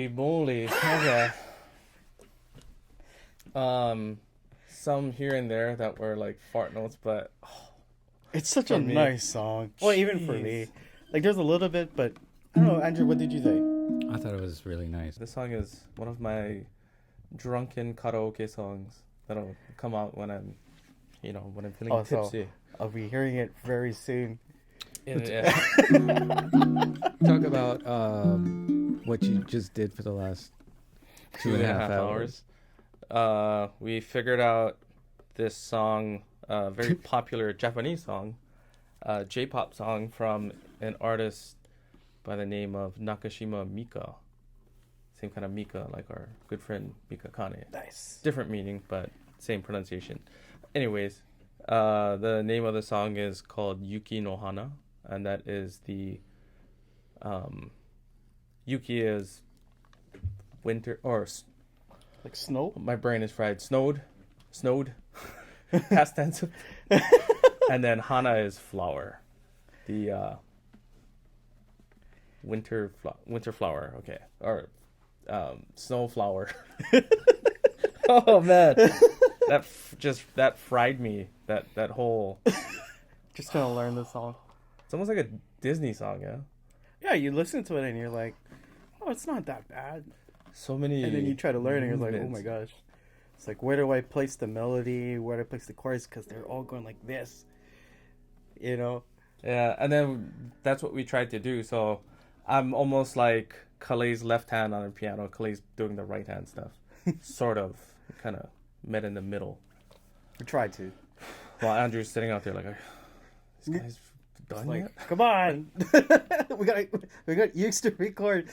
Holy moly. Okay. Some here and there that were like fart notes, but It's such For a me. nice song. Well, even for Jeez. me. Like, there's a little bit, but I don't know. Andrew, what did you think? I thought it was really nice. this song is one of my drunken karaoke songs that'll come out when I'm, when I'm feeling Oh, so- tipsy. I'll be hearing it very soon. Yeah. Talk about what you just did for the last 2.5 hours. We figured out this song, very popular Japanese song, J-pop song from an artist by the name of Nakashima Mika. Same kind of Mika, like our good friend Mika Kane. Nice. Different meaning, but same pronunciation. Anyways, the name of the song is called Yuki no Hana, and that is the Yuki is winter, or Like snow? my brain is fried. Snowed, past tense. And then Hana is flower, the winter flower. Okay, or snow flower. Oh man, that fried me. That whole. Just gonna learn the song. It's almost like a Disney song, yeah. Yeah, you listen to it and you're like, oh, it's not that bad. So many. And then you try to learn and you're like, oh movements. my gosh. It's like, where do I place the melody? Where do I place the chords? Because they're all going like this. You know? Yeah, and then that's what we tried to do. So I'm almost like Kalei's left hand on the piano. Kalei's doing the right hand stuff. Sort of. Kind of met in the middle. We tried to. While Andrew's sitting out there like, this guy's done Like, yet? come on. we got used to record.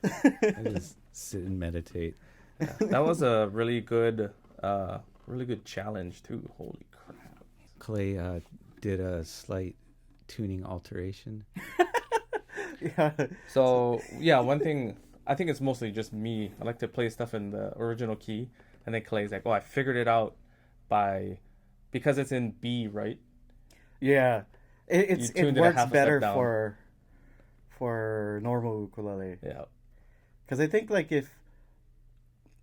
I just sit and meditate. Yeah, that was a really good challenge too. Holy crap. Kalei did a slight tuning alteration. Yeah. So yeah, one thing, I think it's mostly just me. I like to play stuff in the original key, and then Kalei's like, "Oh, I figured it out because it's in B, right?" Yeah. It tuned it a works half a step better down. for normal ukulele. Yeah. Because I think like if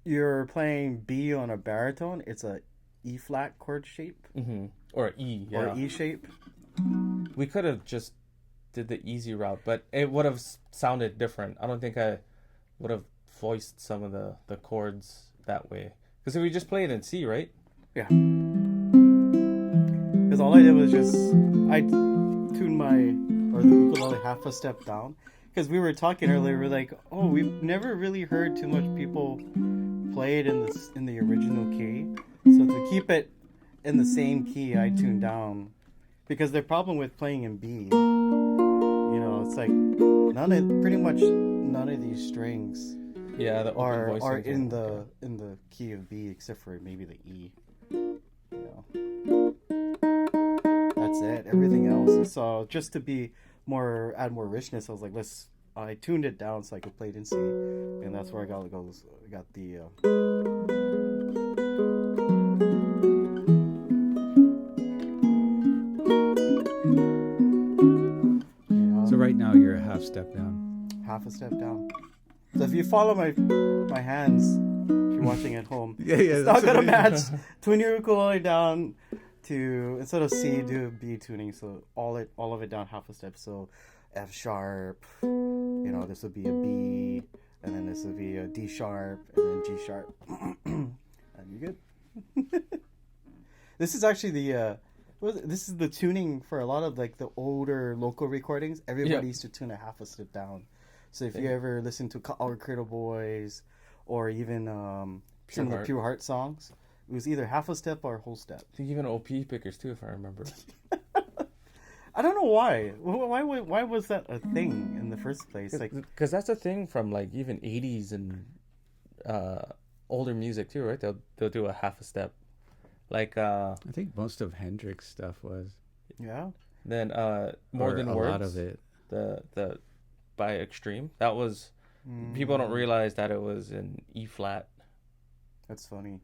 you're playing B on a baritone, it's a E flat chord shape Mm-hmm. Or E. Yeah. or E shape. We could have just did the easy route, but it would have sounded different. I don't think I would have voiced some of the chords that way. Because if we just play it in C, right? Yeah. Because all I did was I tuned the ukulele half a step down. Because we were talking earlier, we're like, oh, we've never really heard too much people play it in the original key. So to keep it in the same key, I tuned down. Because the problem with playing in B, it's like pretty much none of these strings Yeah, the open are voicings in are- the key of B except for maybe the E. That's it. Everything else. And so just to add more richness, I was like, I tuned it down so I could play it in C, and that's where I got the. So right now you're a half step down. Half a step down. So if you follow my hands, if you're watching at home, it's not gonna match. Tune your ukulele down to, instead of C, do B tuning. So all of it down half a step. So F sharp, this would be a B, and then this would be a D sharp, and then G sharp, and you're good. This is actually this is the tuning for a lot of like the older local recordings. Everybody used to tune a half a step down. So if you ever listen to Our Cradle Boys, or even some of the Pure Heart songs, it was either half a step or a whole step. I think even OP pickers too, if I remember. I don't know why. Why was that a thing in the first place? Like, Because that's a thing from like even 80s and older music too, right? They'll do a half a step. Like I think most of Hendrix stuff was. yeah. then More Or Than a Words. lot of it. The by Extreme. That was people don't realize that it was in E flat. That's funny.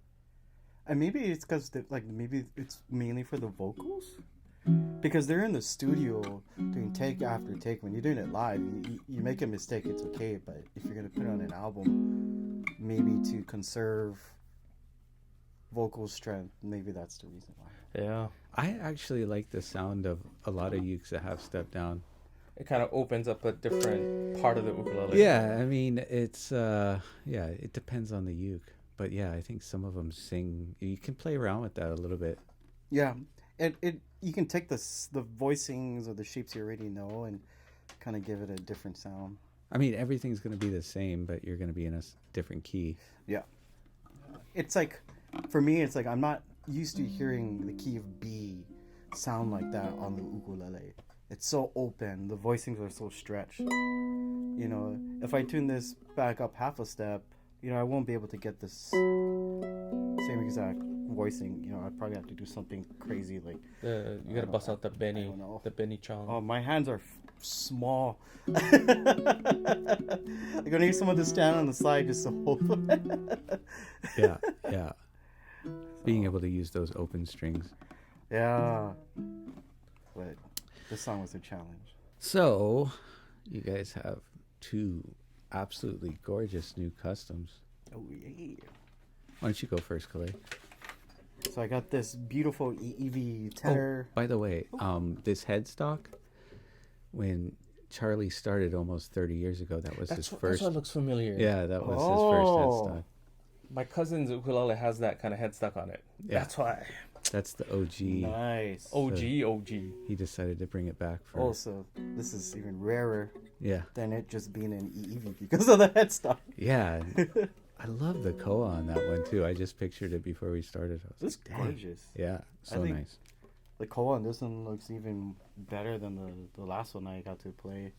And maybe it's because maybe it's mainly for the vocals. because they're in the studio doing take after take. When you're doing it live, you make a mistake, it's okay. But if you're gonna put it on an album, maybe to conserve vocal strength, maybe that's the reason why. Yeah. I actually like the sound of a lot of ukes that have step down. It kind of opens up a different part of the ukulele. Yeah, I mean, it's, it depends on the uke. But yeah, I think some of them sing. You can play around with that a little bit. Yeah, you can take the voicings or the shapes you already know and kind of give it a different sound. I mean, everything's going to be the same, but you're going to be in a different key. Yeah. It's like, for me, it's like I'm not used to hearing the key of B sound like that on the ukulele. It's so open. The voicings are so stretched. You know, if I tune this back up half a step, you know, I won't be able to get this same exact voicing. You know, I'd probably have to do something crazy like... You gotta bust out the Benny Chong. Oh, my hands are small. I'm gonna need someone to stand on the side just to hold it. Yeah. Being able to use those open strings. Yeah. But this song was a challenge. So, you guys have 2 absolutely gorgeous new customs. Oh, yeah. Why don't you go first, Kalei? So I got this beautiful EEV tenor. Oh, by the way, this headstock, when Charlie started almost 30 years ago, that was his first. That's what looks familiar. Yeah, that was his first headstock. My cousin's ukulele has that kind of headstock on it. Yeah. That's why. That's the OG. Nice. OG. He decided to bring it back for. Oh, so this is even rarer. Yeah. Than it just being an EEV because of the headstock. Yeah. I love the Koa on that one too. I just pictured it before we started. This is gorgeous. Yeah, so nice. The Koa on this one looks even better than the last one I got to play.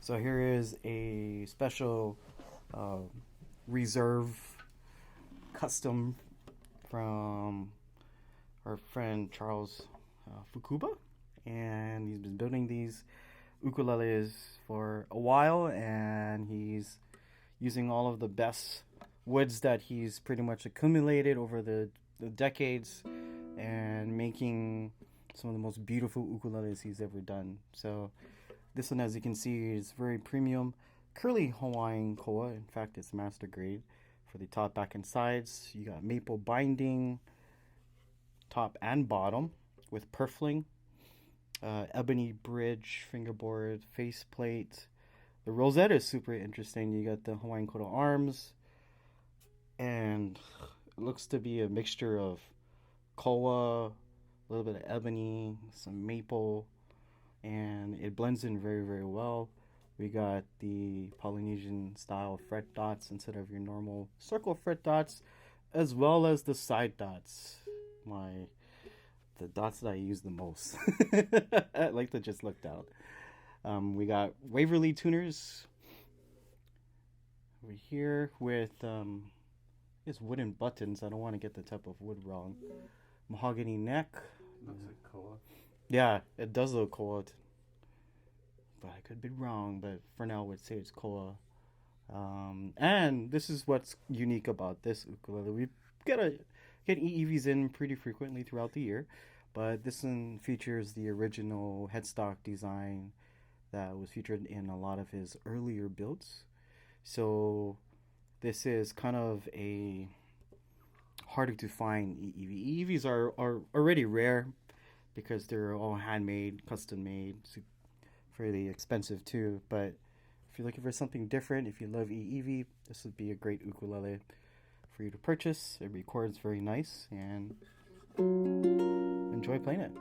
So here is a special reserve custom from our friend Charles Fukuba, and he's been building these ukuleles for a while, and he's using all of the best woods that he's pretty much accumulated over the decades and making some of the most beautiful ukuleles he's ever done. So this one, as you can see, is very premium curly Hawaiian koa. In fact, it's master grade for the top, back, and sides. You got maple binding top and bottom with purfling. Ebony bridge, fingerboard, faceplate. The rosette is super interesting. You got the Hawaiian coat of arms, and it looks to be a mixture of koa, a little bit of ebony, some maple, and it blends in very, very well. We got the Polynesian style fret dots instead of your normal circle fret dots, as well as the side dots. The dots that I use the most. I like to just look down. We got Waverly tuners over here with it's wooden buttons. I don't want to get the type of wood wrong. Mahogany neck. Looks like koa. Yeah, it does look koa. But I could be wrong, but for now I would say it's koa. And this is what's unique about this ukulele. We get EEVs in pretty frequently throughout the year, but this one features the original headstock design that was featured in a lot of his earlier builds. So this is kind of a harder to find EEV. EEVs are already rare because they're all handmade, custom made, fairly expensive too. But if you're looking for something different, if you love EEV, this would be a great ukulele for you to purchase. It records very nice, and enjoy playing it.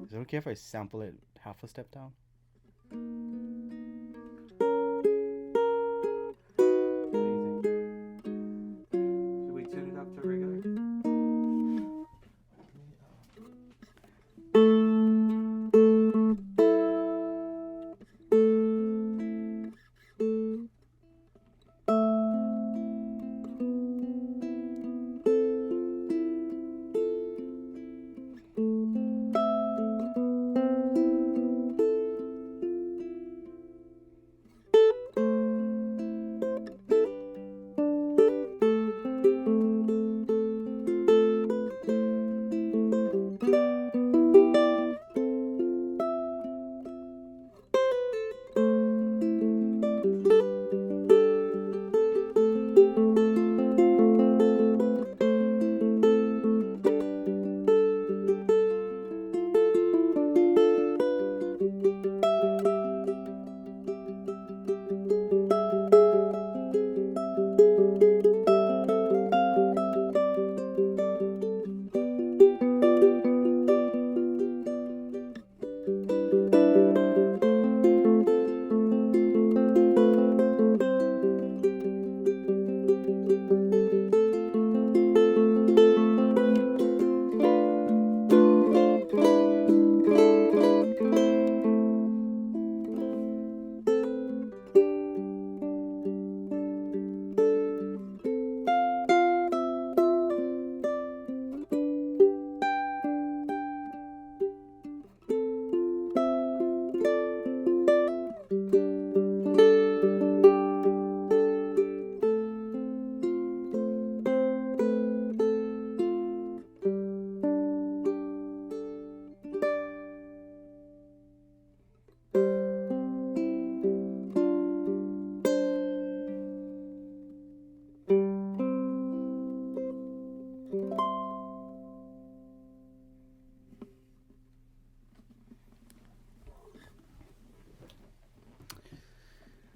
Is it okay if I sample it half a step down? Should we tune it up to regular?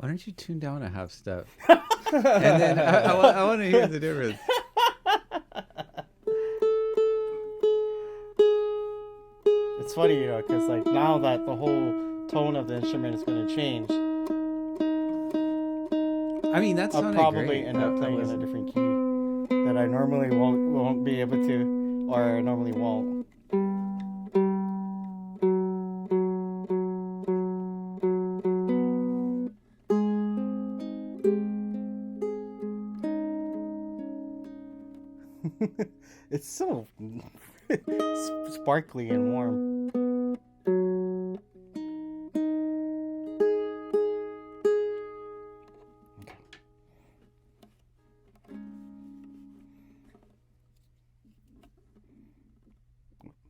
Why don't you tune down a half step? And then I want to hear the difference. It's funny, because like now that the whole tone of the instrument is going to change, I mean, that's I'll probably end up playing in a different key that I normally won't be able to, or normally won't. It's so sparkly and warm.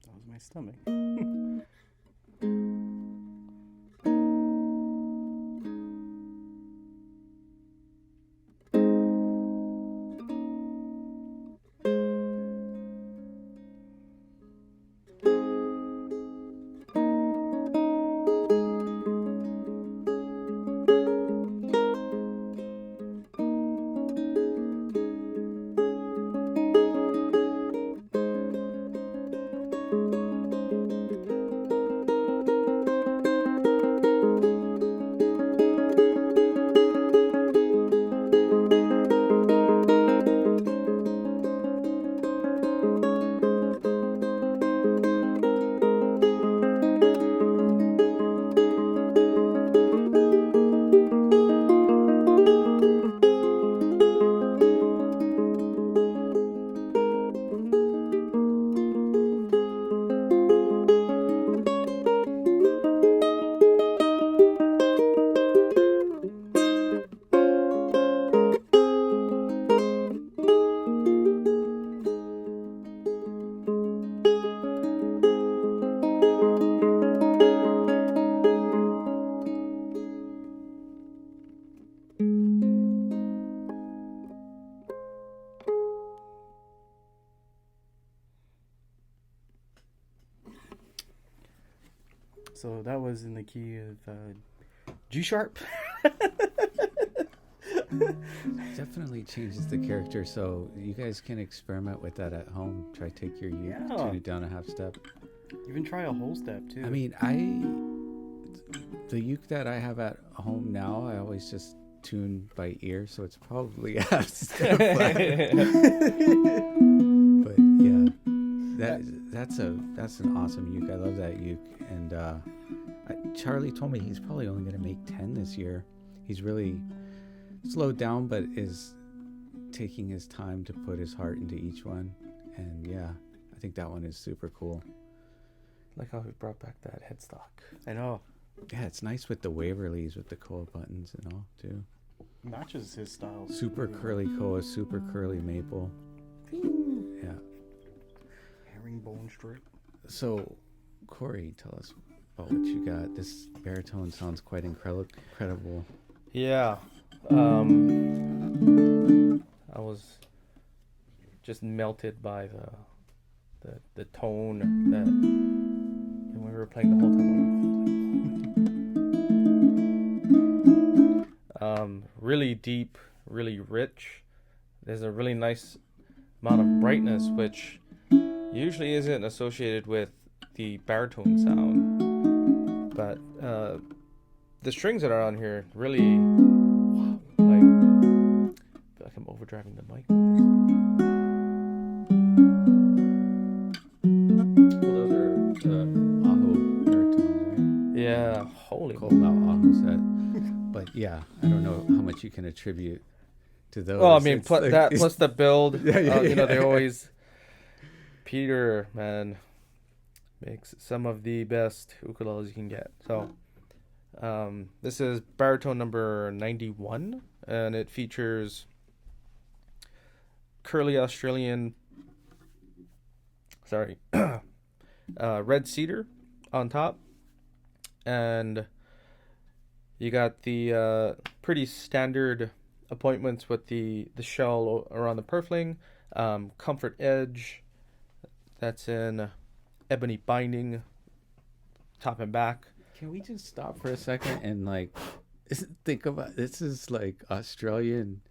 That was my stomach. So that was in the key of G sharp. Definitely changes the character, so you guys can experiment with that at home. Try take your uke, Yeah. tune it down a half step. Even try a whole step too. I mean, the uke that I have at home now, I always just tune by ear, so it's probably a half step. But yeah, that's an awesome uke. I love that uke, and Charlie told me he's probably only going to make 10 this year. He's really slowed down, but is taking his time to put his heart into each one. And yeah, I think that one is super cool. Like how he brought back that headstock. I know. Yeah, it's nice with the Waverleys with the Koa buttons and all too. Matches his style. Super curly Koa, super curly maple. Yeah. Herringbone strip. So, Corey, tell us about what you got. This baritone sounds quite incredible. Yeah. I was just melted by the tone that, and we were playing the whole time. Really deep, really rich. There's a really nice amount of brightness, which usually isn't associated with the baritone sound. But the strings that are on here really, like, I feel like I'm overdriving the mic. Well, those are Aho baritones, right? Yeah, holy. Called out Aho set. But yeah, I don't know how much you can attribute to those. Well, I mean, It's like- plus the build. Yeah. They always. Peter, man, makes some of the best ukuleles you can get. So, this is baritone number 91, and it features curly Australian. Red cedar on top, and you got the pretty standard appointments with the shell around the purfling, comfort edge. That's in ebony binding, top and back. Can we just stop for a second and like Think about this is like Australian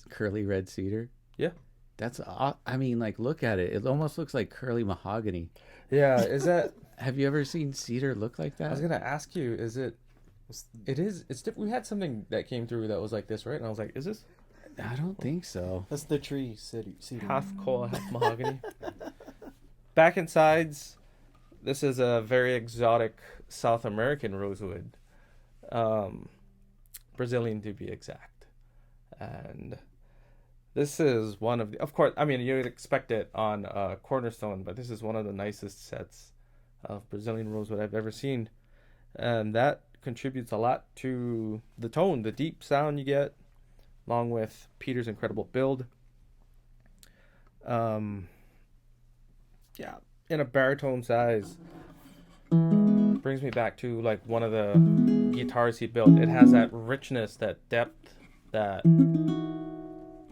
curly red cedar. Yeah. That's I mean, like, look at it. It almost looks like curly mahogany. Yeah, is that? Have you ever seen cedar look like that? I was gonna ask you, is it? It is. It's different. We had something that came through that was like this, right? And I was like, is this I don't think so. That's the tree cedar. half koa, half mahogany? Back and sides. This is a very exotic South American rosewood, Brazilian to be exact, and this is one of the. Of course, I mean you'd expect it on Cornerstone, but this is one of the nicest sets of Brazilian rosewood I've ever seen, and that contributes a lot to the tone, the deep sound you get, along with Peter's incredible build. Yeah, in a baritone size, brings me back to like one of the guitars he built. It has that richness, that depth, that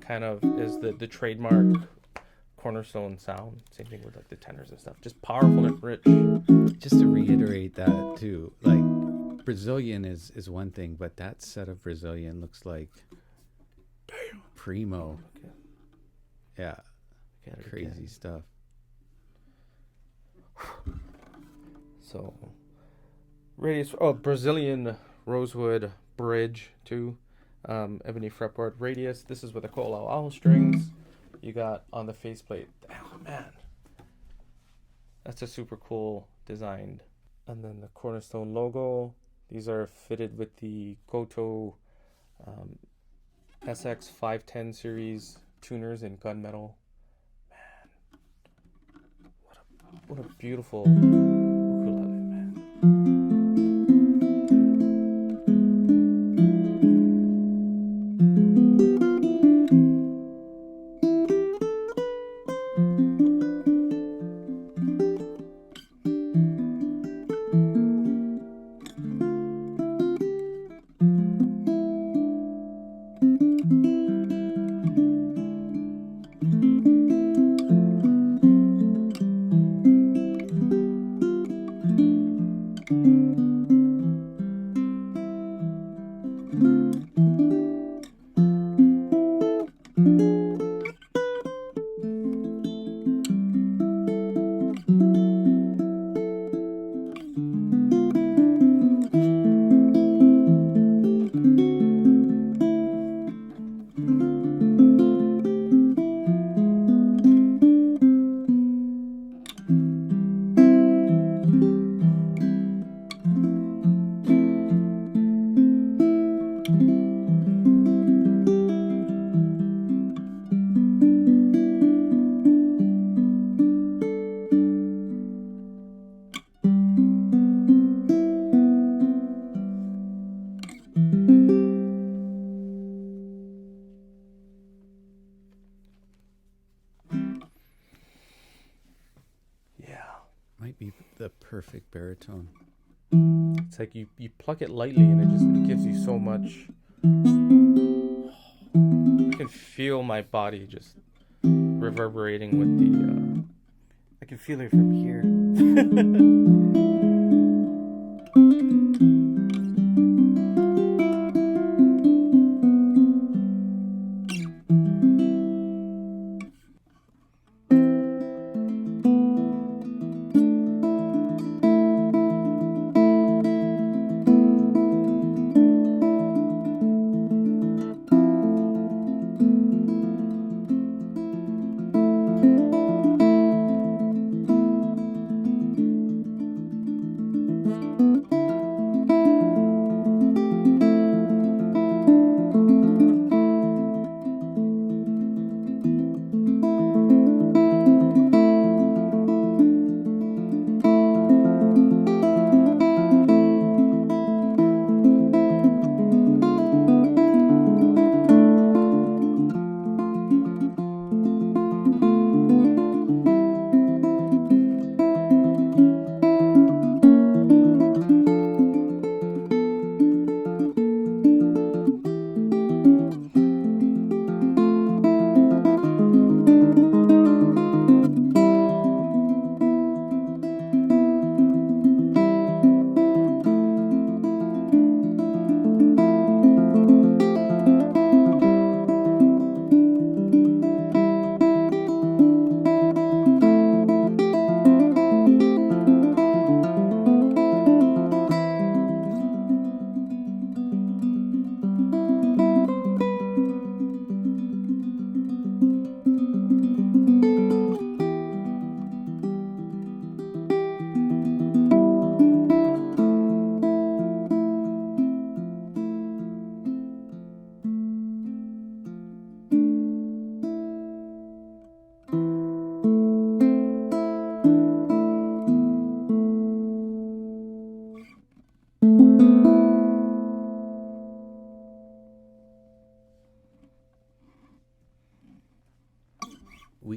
kind of is the trademark Cornerstone sound. Same thing with like the tenors and stuff. Just powerful and rich. Just to reiterate that too, like Brazilian is one thing, but that set of Brazilian looks like primo. Okay. Yeah, crazy Again. stuff. So, radius. Brazilian rosewood bridge too. Ebony fretboard radius. This is with the KoAloha strings. You got on the faceplate. Oh man, that's a super cool design. And then the Cornerstone logo. These are fitted with the Goto SX 510 series tuners in gunmetal. Man, what a beautiful ukulele, man. Might be the perfect baritone. It's like you pluck it lightly and it gives you so much. I can feel my body just reverberating with the. I can feel it from here.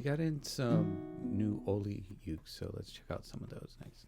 got in some new Oli uke, so let's check out some of those next.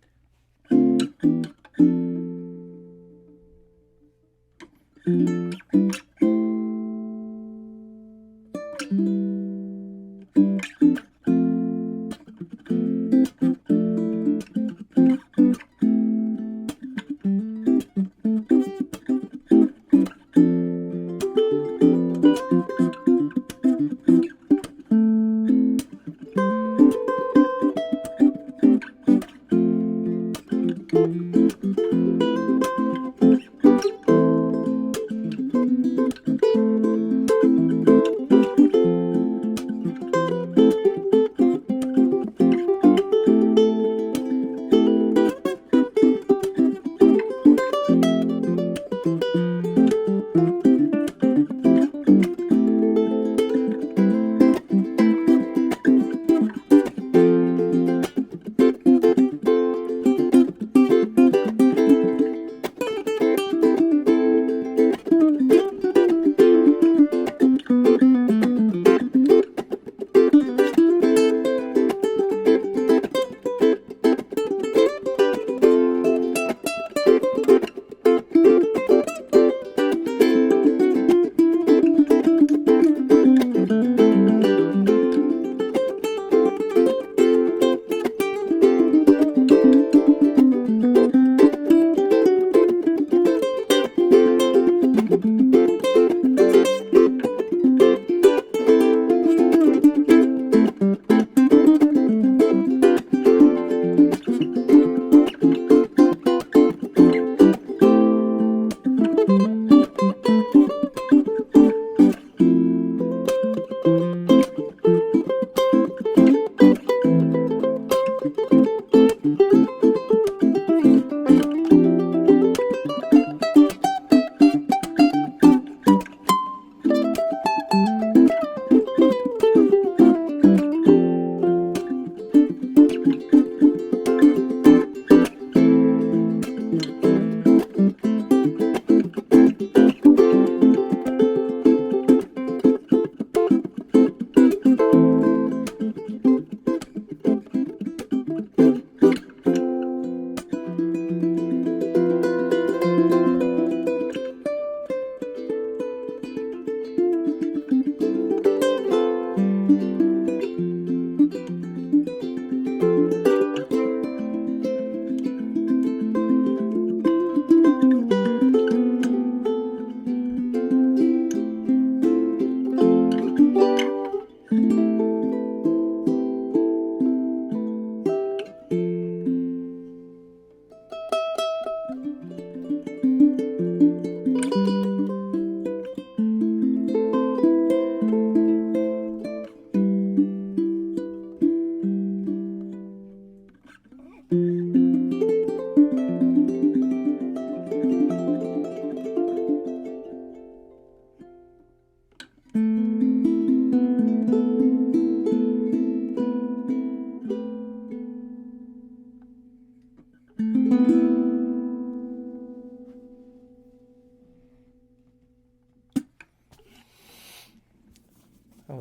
That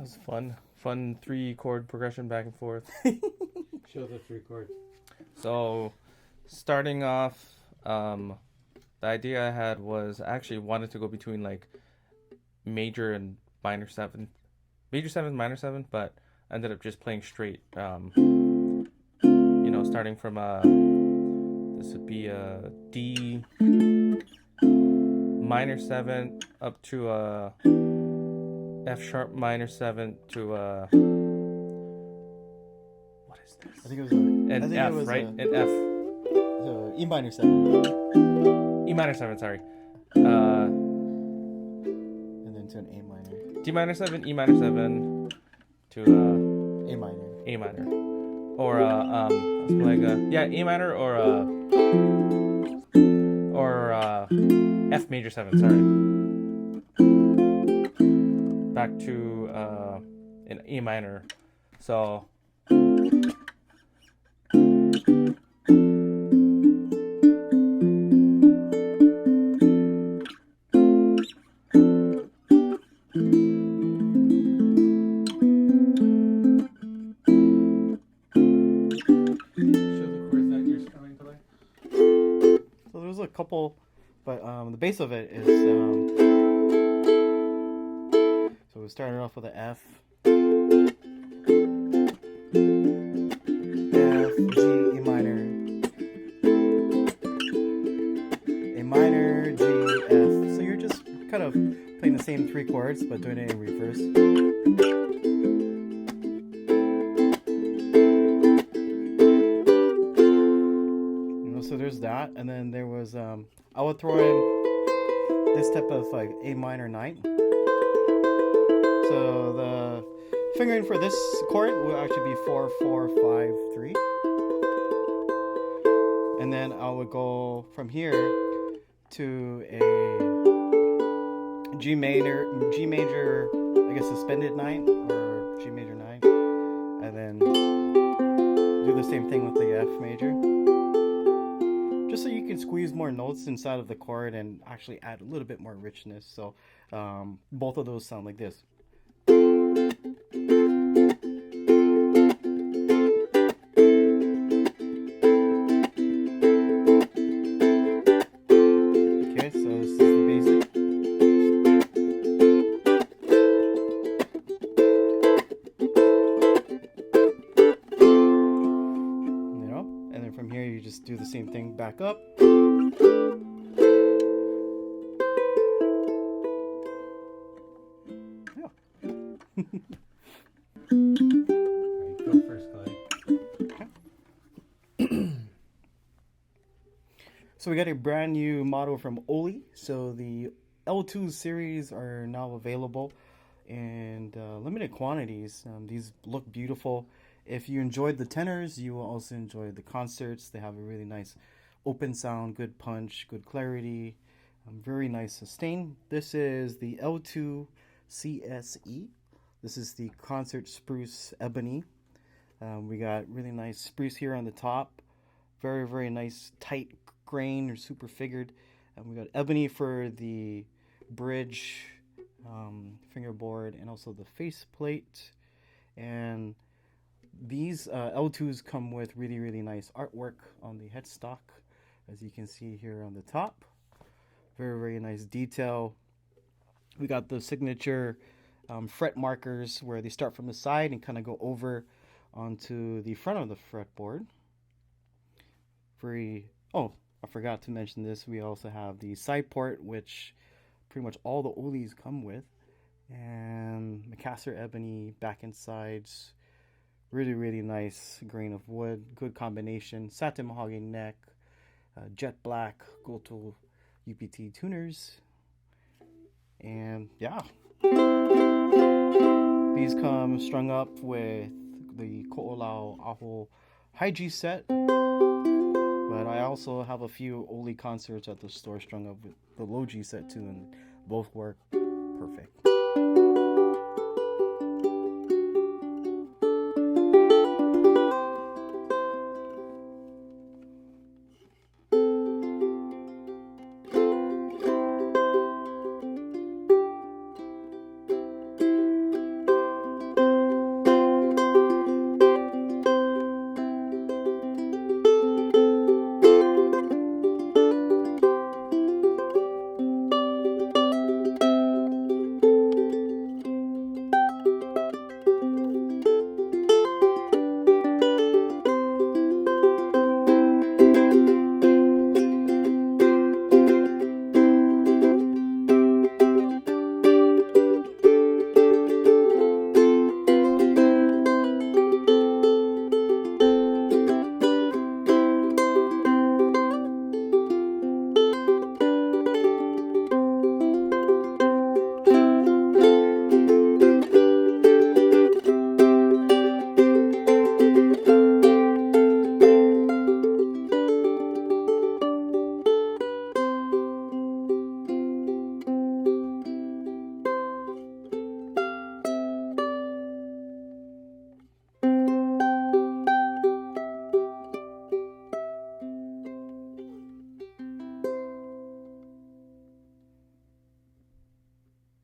was fun. Fun 3-chord progression back and forth. Show the 3 chords. So, starting off, the idea I had was I actually wanted to go between like major and minor 7. Major 7, minor 7, but I ended up just playing straight. Starting from this would be a D minor 7 up to a F sharp minor 7 to a what is this? I think it was an F, right? An F. E minor 7. E minor 7, sorry. And then to an A minor. D minor 7, E minor 7 to A minor. A minor. Or I was playing A minor or F major 7, sorry. Back to an A minor. So there's a couple, but the base of it is. So we started off with an F. F, G, E minor. A minor, G, F. So you're just kind of playing the same 3 chords, but doing it in reverse. So there's that, and then there was I would throw in this type of like A minor 9. So the fingering for this chord will actually be 4, 4, 5, 3, and then I would go from here to a G major, I guess suspended 9 or G major 9, and then do the same thing with the F major. Just so you can squeeze more notes inside of the chord and actually add a little bit more richness. So both of those sound like this. Okay, so this is the basic. And then from here you just do the same thing back up. Yeah. Go first, Kalei. Okay. So we got a brand new model from Oli. So the L2 series are now available in limited quantities. These look beautiful. If you enjoyed the tenors, you will also enjoy the concerts. They have a really nice open sound, good punch, good clarity, very nice sustain. This is the L2 CSE. This is the Concert Spruce Ebony. We got really nice spruce here on the top. Very, very nice tight grain or super figured. And we got Ebony for the bridge, fingerboard, and also the faceplate. And these L2s come with really, really nice artwork on the headstock, as you can see here on the top. Very, very nice detail. We got the signature fret markers where they start from the side and kind of go over onto the front of the fretboard. Oh, I forgot to mention this. We also have the side port, which pretty much all the Olis come with. And Acacia Ebony back and sides. Really, really nice grain of wood. Good combination. Satin mahogany neck. Jet black Goto UPT tuners. And yeah. These come strung up with the KoAloha high G set. But I also have a few Oli concerts at the store strung up with the low G set too, and both work perfect.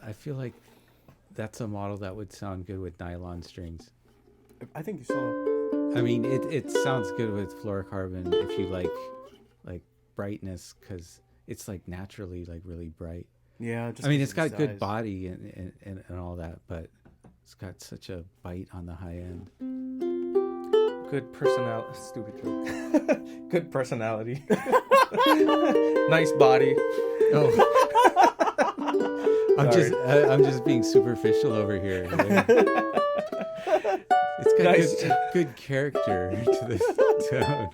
I feel like that's a model that would sound good with nylon strings. I think so. I mean, it sounds good with fluorocarbon if you like brightness because it's like naturally like really bright. Yeah, I mean, it's got good body and all that, but it's got such a bite on the high end. Good personality. Stupid joke. Good personality. Nice body. Oh, I'm just being superficial over here. It's got Nice. good character to this tone.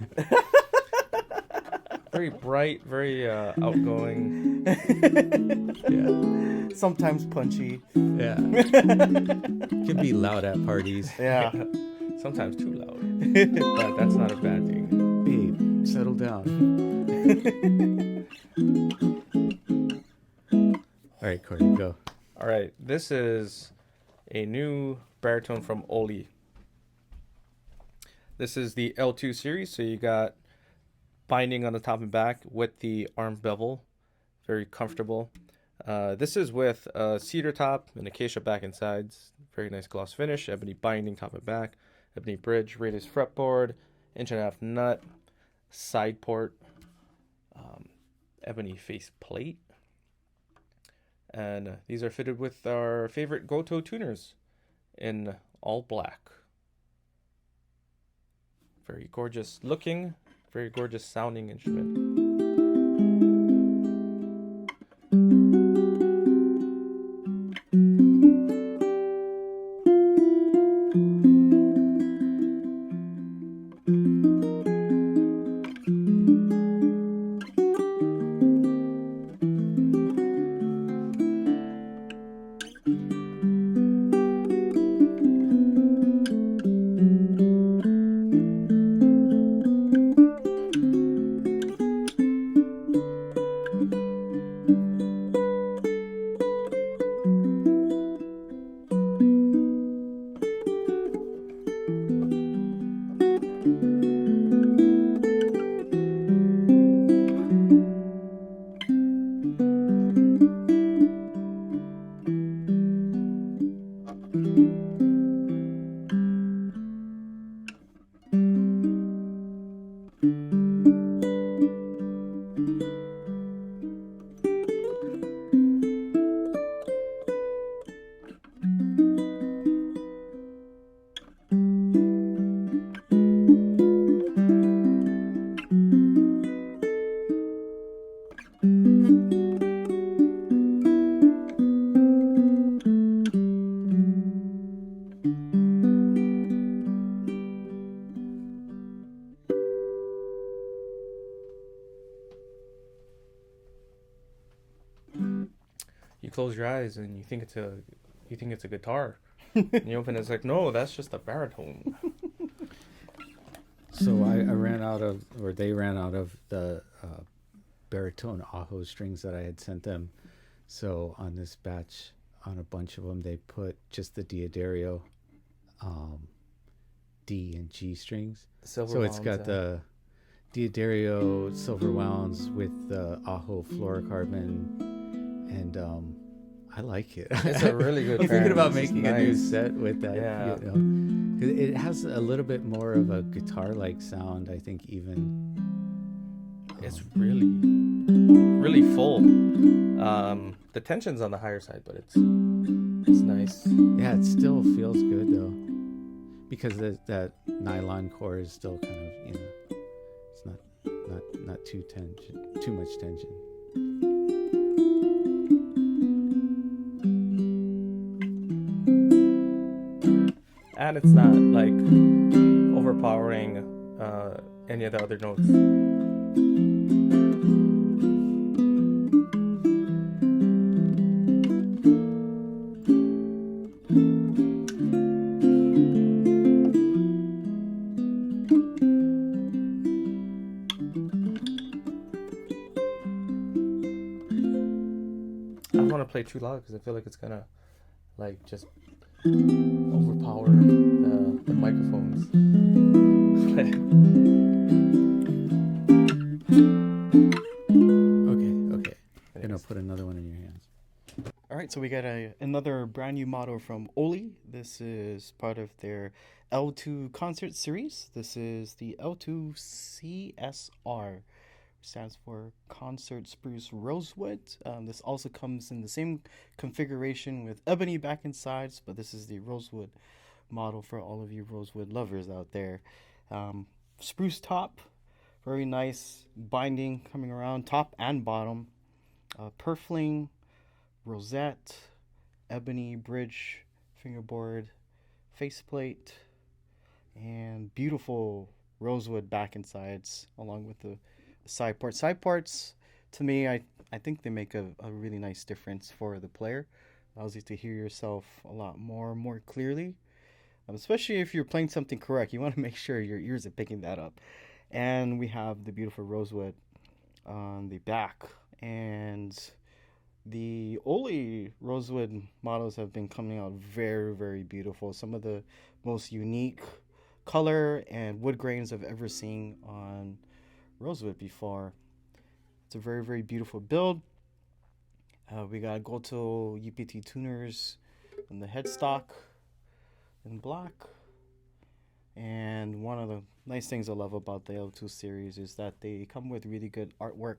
Very bright, very outgoing. Yeah, Sometimes punchy. yeah. Can be loud at parties. Yeah. Sometimes too loud. But that's not a bad thing. Babe, settle down. All right, Corey, go. All right, this is a new baritone from Oli. This is the L2 series, so you got binding on the top and back with the arm bevel. Very comfortable. This is with cedar top and acacia back and sides. Very nice gloss finish. Ebony binding top and back. Ebony bridge, radius fretboard, 1.5 nut, side port, ebony face plate. And these are fitted with our favorite Goto tuners in all black. Very gorgeous looking, very gorgeous sounding instrument. You close your eyes and you think it's a guitar. And you open it, it's like, no, that's just a baritone. So I ran out of, or they ran out of the baritone aho strings that I had sent them. So on this batch, on a bunch of them, they put just the Diodario D and G strings. Silver So it's wounds, got the Diodario silver wounds with the aho fluorocarbon, and I like it. It's a really good I'm thinking pair. about It's making a new nice. set with that. Yeah. You know? 'Cause it has a little bit more of a guitar-like sound, I think, even. It's really full. The tension's on the higher side, but it's nice. Yeah, it still feels good though, because that nylon core is still kind of, you know, it's not too much tension. And it's not like overpowering any of the other notes. I don't want to play too loud because I feel like it's gonna like just overpower the microphones. Okay. I'm gonna put another one in your hands. All right, so we got another brand new model from Oli. This is part of their L2 concert series. This is the L2 CSR stands for Concert Spruce Rosewood. This also comes in the same configuration with Ebony back and sides, but this is the Rosewood model for all of you Rosewood lovers out there. Spruce top, very nice binding coming around top and bottom. Purfling, rosette, ebony bridge, fingerboard, faceplate, and beautiful rosewood back and sides along with the side ports. Side ports, to me, I think they make a really nice difference for the player. Allows you to hear yourself a lot more clearly. Especially if you're playing something correct, you want to make sure your ears are picking that up. And we have the beautiful rosewood on the back. And the Oli rosewood models have been coming out very, very beautiful. Some of the most unique color and wood grains I've ever seen on rosewood before. It's a very, very beautiful build. We got Goto UPT tuners in the headstock in black. And one of the nice things I love about the L2 series is that they come with really good artwork.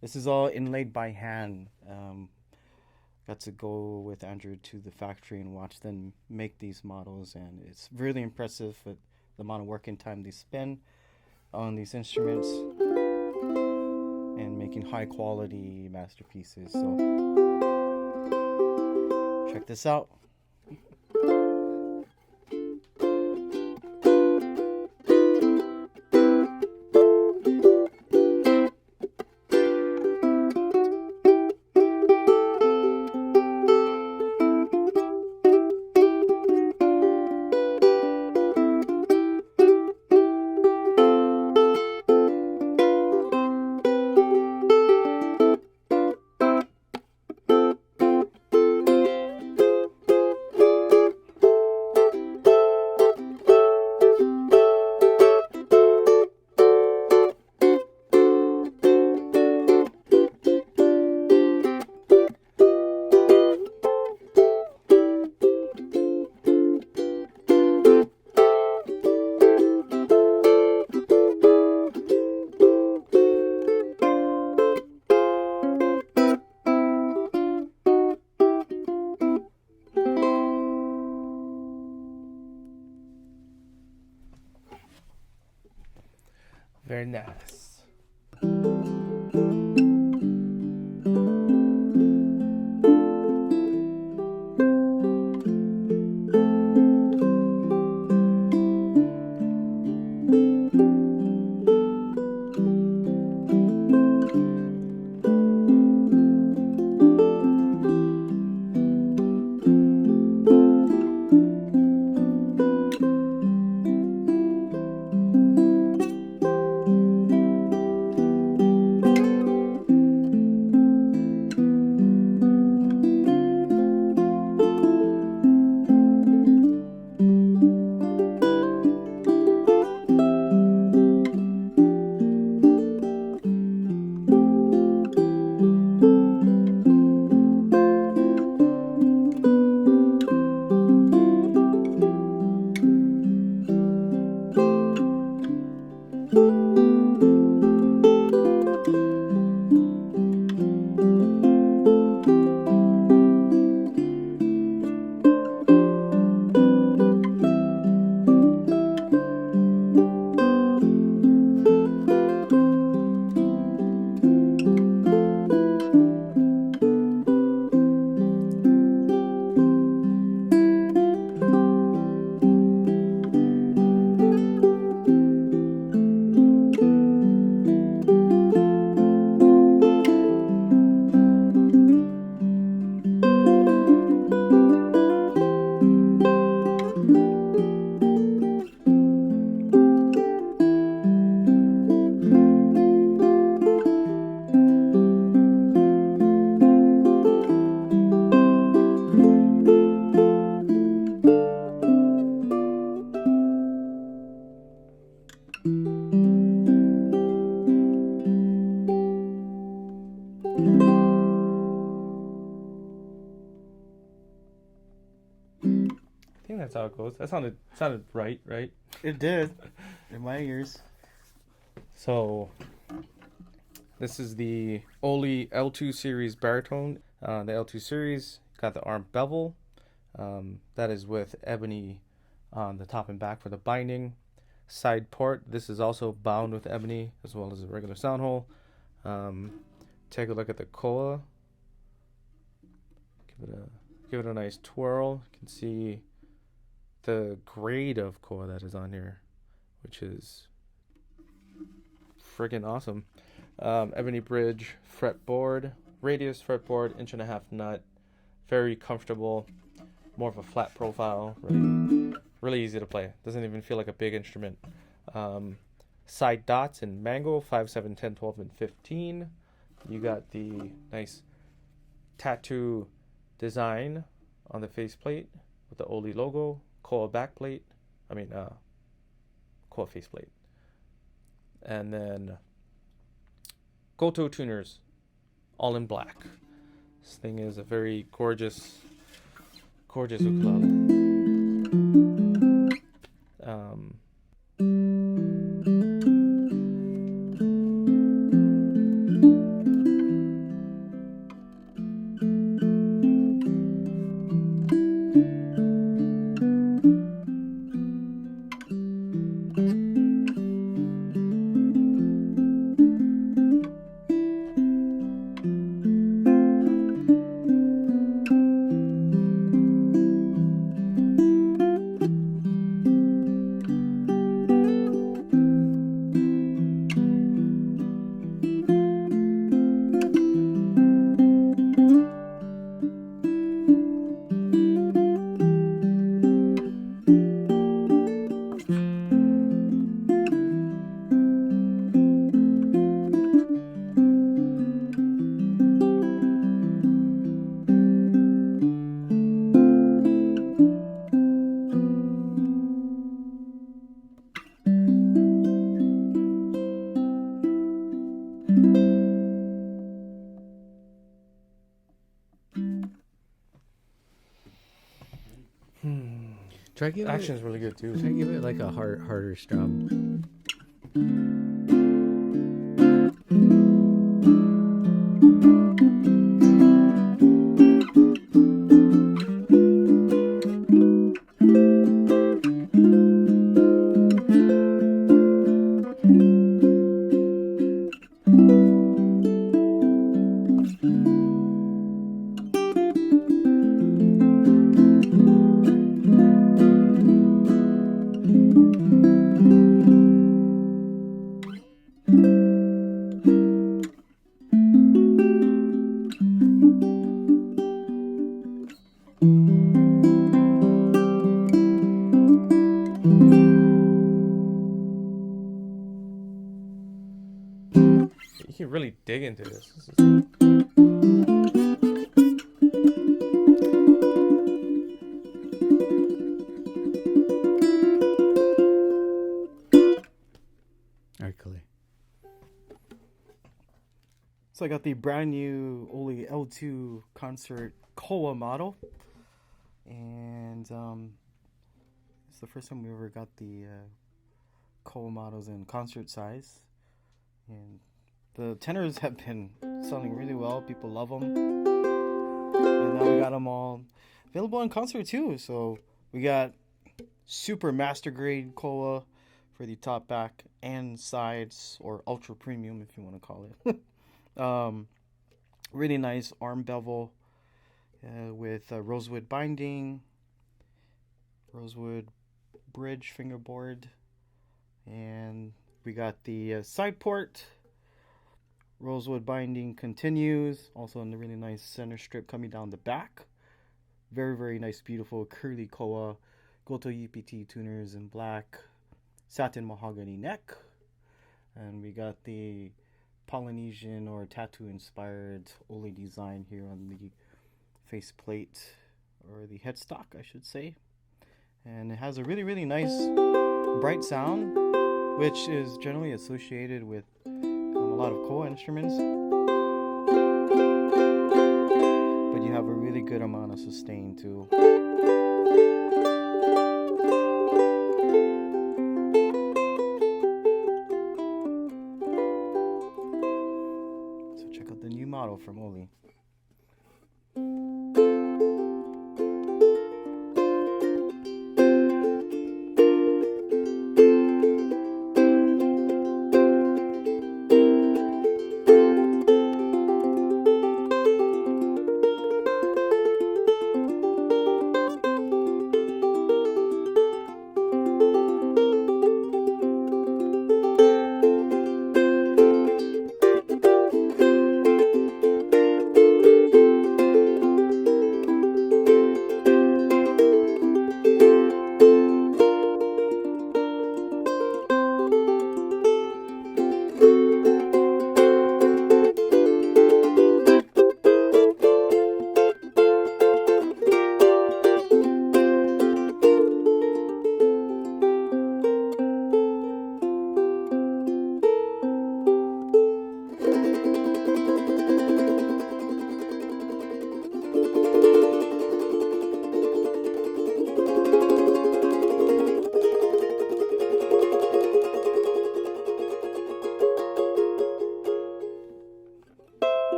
This is all inlaid by hand. Got to go with Andrew to the factory and watch them make these models, and it's really impressive with the amount of work and time they spend on these instruments and making high quality masterpieces. So check this out. Very nice. I think that's how it goes. That sounded right? It did. In my ears. So This is the Oli L2 series baritone. The L2 series got the arm bevel. That is with Ebony on the top and back for the binding. Side port. This is also bound with Ebony as well as a regular sound hole. Take a look at the Koa. Give it a nice twirl. You can see the grade of Koa that is on here, which is friggin' awesome. Ebony bridge fretboard, radius fretboard, 1.5 inch nut, very comfortable, more of a flat profile, really easy to play. Doesn't even feel like a big instrument. Side dots in mango, 5, 7, 10, 12, and 15. You got the nice tattoo design on the faceplate with the Oli logo, Koa backplate, Koa faceplate. And then Goto tuners, all in black. This thing is a very gorgeous ukulele. Try give Action's really good too. Try give it like a harder strum. You can really dig into this. All right, Kalei. So I got the brand new Oli L2 concert Koa model, and it's the first time we ever got the Koa models in concert size, and the tenors have been selling really well. People love them, and now we got them all available in concert too. So we got super master grade Koa for the top, back, and sides, or ultra premium if you want to call it. Really nice arm bevel with rosewood binding, rosewood bridge fingerboard, and we got the side port. Rosewood binding continues, also in the really nice center strip coming down the back. Very, very nice, beautiful curly Koa Goto UPT tuners in black, satin mahogany neck, and we got the Polynesian or tattoo inspired Oli design here on the faceplate, or the headstock I should say, and it has a really, really nice bright sound, which is generally associated with a lot of Koa instruments, but you have a really good amount of sustain too. the new model from Oli.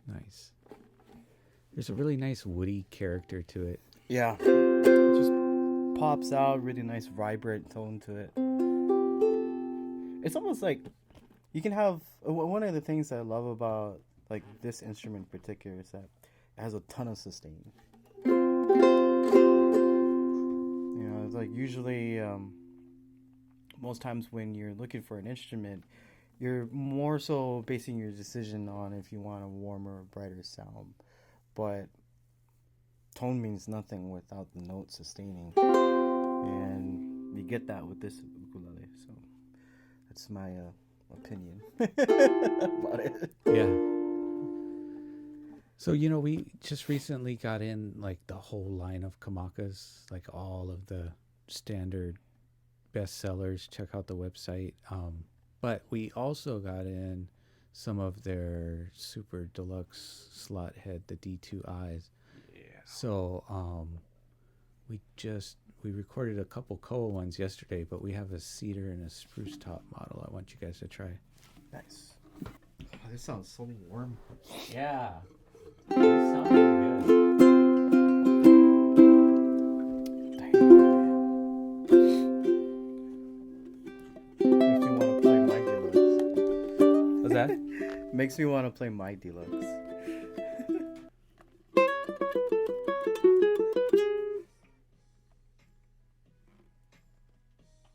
Nice. There's a really nice woody character to it. Yeah. It just pops out, really nice vibrant tone to it. It's almost like you can have one of the things I love about like this instrument in particular is that it has a ton of sustain. You know, it's like usually most times when you're looking for an instrument, you're more so basing your decision on if you want a warmer, brighter sound. But tone means nothing without the note sustaining. And you get that with this ukulele. So that's my opinion about it. Yeah. So, you know, we just recently got in like the whole line of Kamakas, like all of the standard bestsellers. Check out the website. But we also got in some of their super deluxe slot head, the D2Is. Yeah. So we recorded a couple Koa ones yesterday, but we have a Cedar and a Spruce top model I want you guys to try. Nice. Oh, this sounds so warm. Yeah. This sounds really good. Makes me want to play my Deluxe.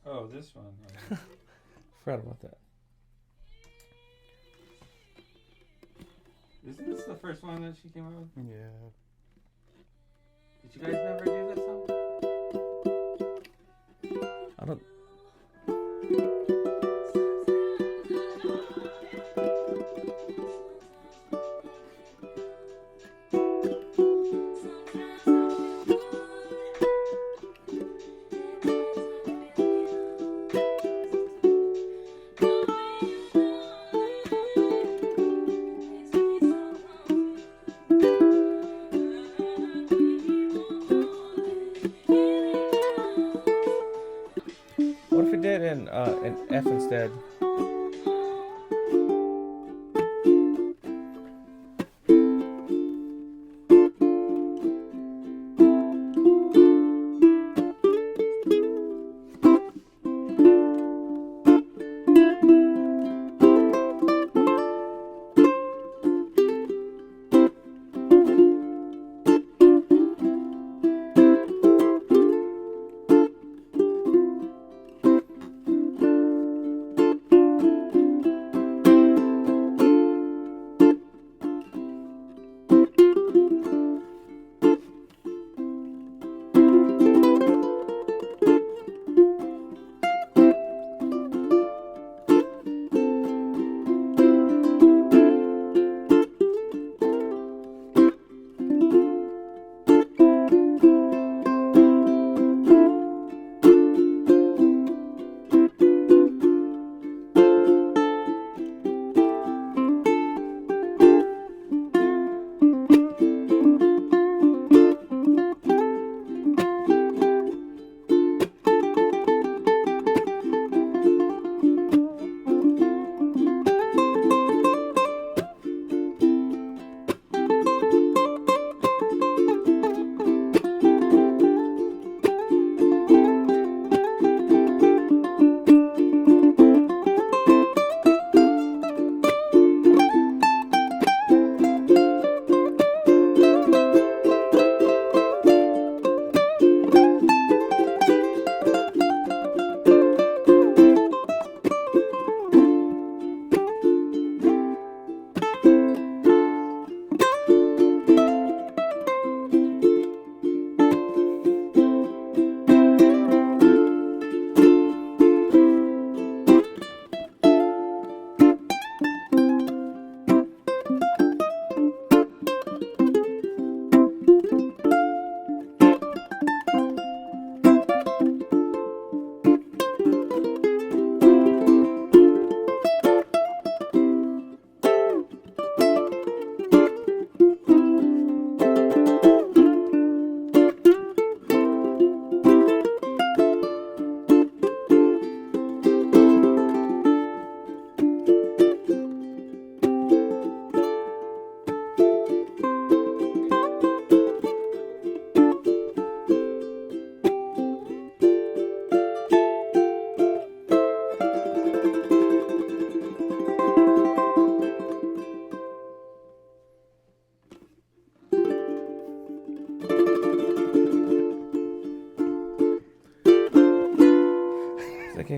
Oh, this one. Forgot about that. Isn't this the first one that she came out with? Yeah. Did you guys never do this song? I don't. What if we did an F instead?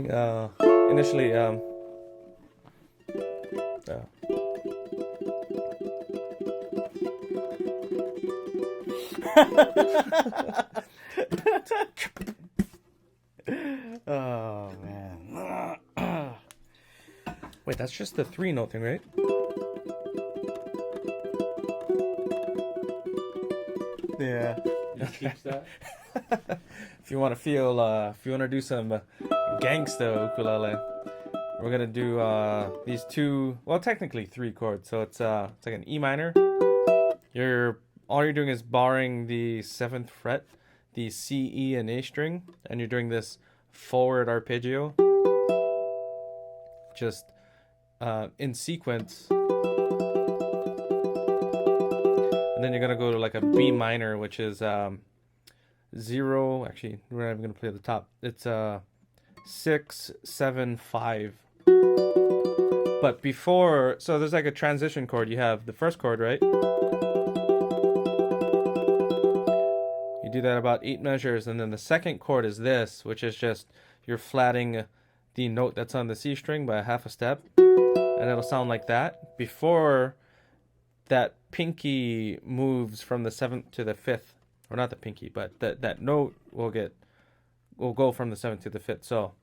thing. Initially, Oh man. wait, that's just the 3-note thing, right? Yeah. You teach that? If you want to feel, if you want to do some gangsta ukulele, we're gonna do these 2, well, technically 3 chords. So it's like an E minor. All you're doing is barring the 7th fret, the C, E, and A string, and you're doing this forward arpeggio, just in sequence. And then you're gonna go to like a B minor, which is 0. Actually, we're not even gonna play at the top. It's 6, 7, 5. But before, so there's like a transition chord. You have the first chord, right? You do that about 8 measures, and then the second chord is this, which is just you're flatting the note that's on the C string by a half a step, and it'll sound like that. Before that pinky moves from the 7th to the 5th, or not the pinky, but that note will go from the 7th to the 5th. So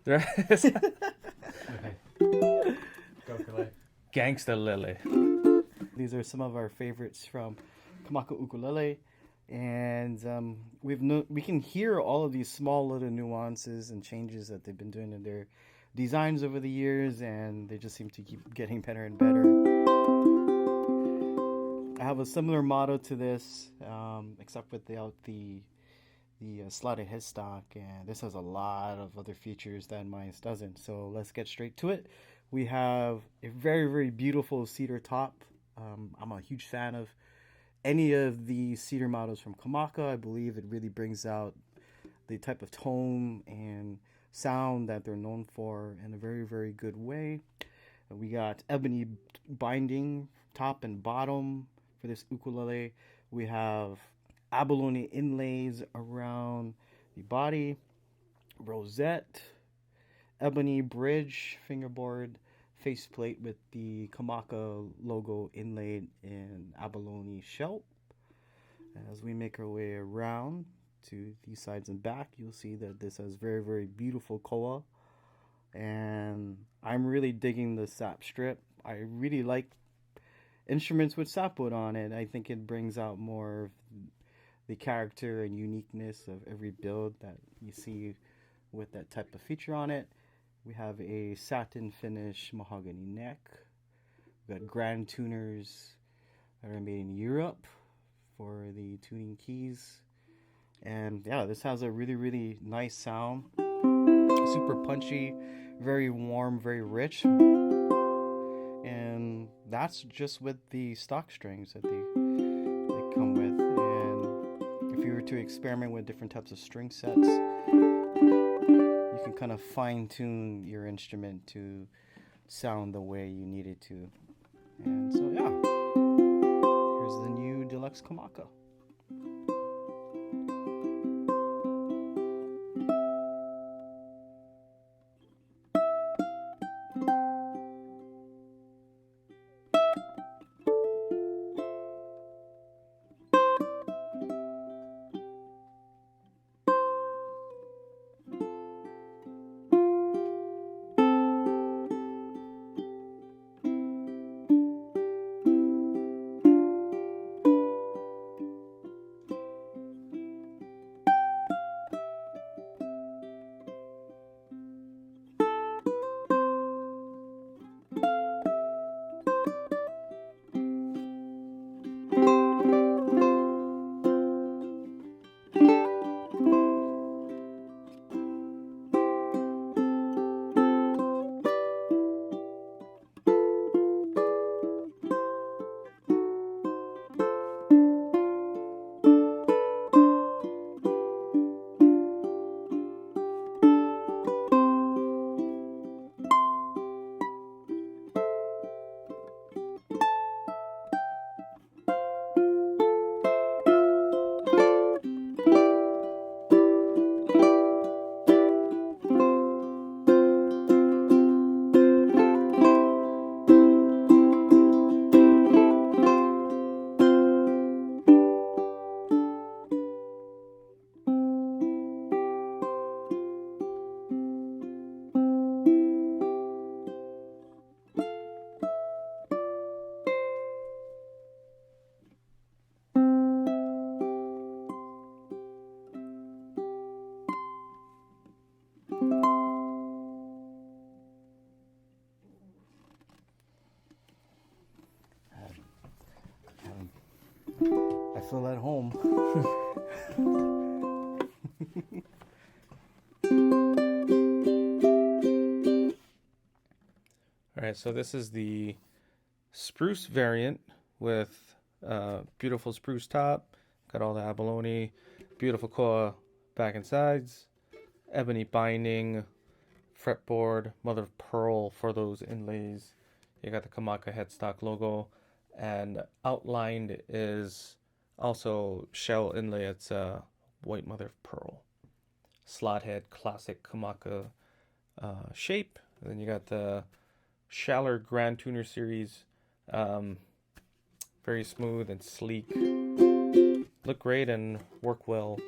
there is Go, Kalei. Gangsta Lily. These are some of our favorites from Kamaka ukulele, and we can hear all of these small little nuances and changes that they've been doing in their designs over the years, and they just seem to keep getting better and better. I have a similar motto to this, except without the slotted headstock, and this has a lot of other features that mine doesn't. So let's get straight to it. We have a very, very beautiful cedar top. I'm a huge fan of any of the cedar models from Kamaka. I believe it really brings out the type of tone and sound that they're known for in a very, very good way. We got ebony binding top and bottom for this ukulele. We have abalone inlays around the body, rosette, ebony bridge fingerboard, faceplate with the Kamaka logo inlaid in abalone shell. As we make our way around to the sides and back, you'll see that this has very, very beautiful koa, and I'm really digging the sap strip. I really like instruments with sapwood on it. I think it brings out more of the character and uniqueness of every build that you see with that type of feature on it. We have a satin finish mahogany neck. We've got grand tuners that are made in Europe for the tuning keys. And yeah, this has a really, really nice sound. Super punchy, very warm, very rich. And that's just with the stock strings that they come with. And if you were to experiment with different types of string sets, you can kind of fine-tune your instrument to sound the way you need it to. And so yeah, here's the new Deluxe Kamaka. I feel at home. All right, so this is the Spruce variant with beautiful spruce top. Got all the abalone, beautiful koa back and sides, ebony binding, fretboard, mother of pearl for those inlays. You got the Kamaka headstock logo, and outlined is also shell inlay. It's white mother of pearl. Slot head, classic Kamaka shape. And then you got the Schaller Grand Tuner Series. Very smooth and sleek. Look great and work well.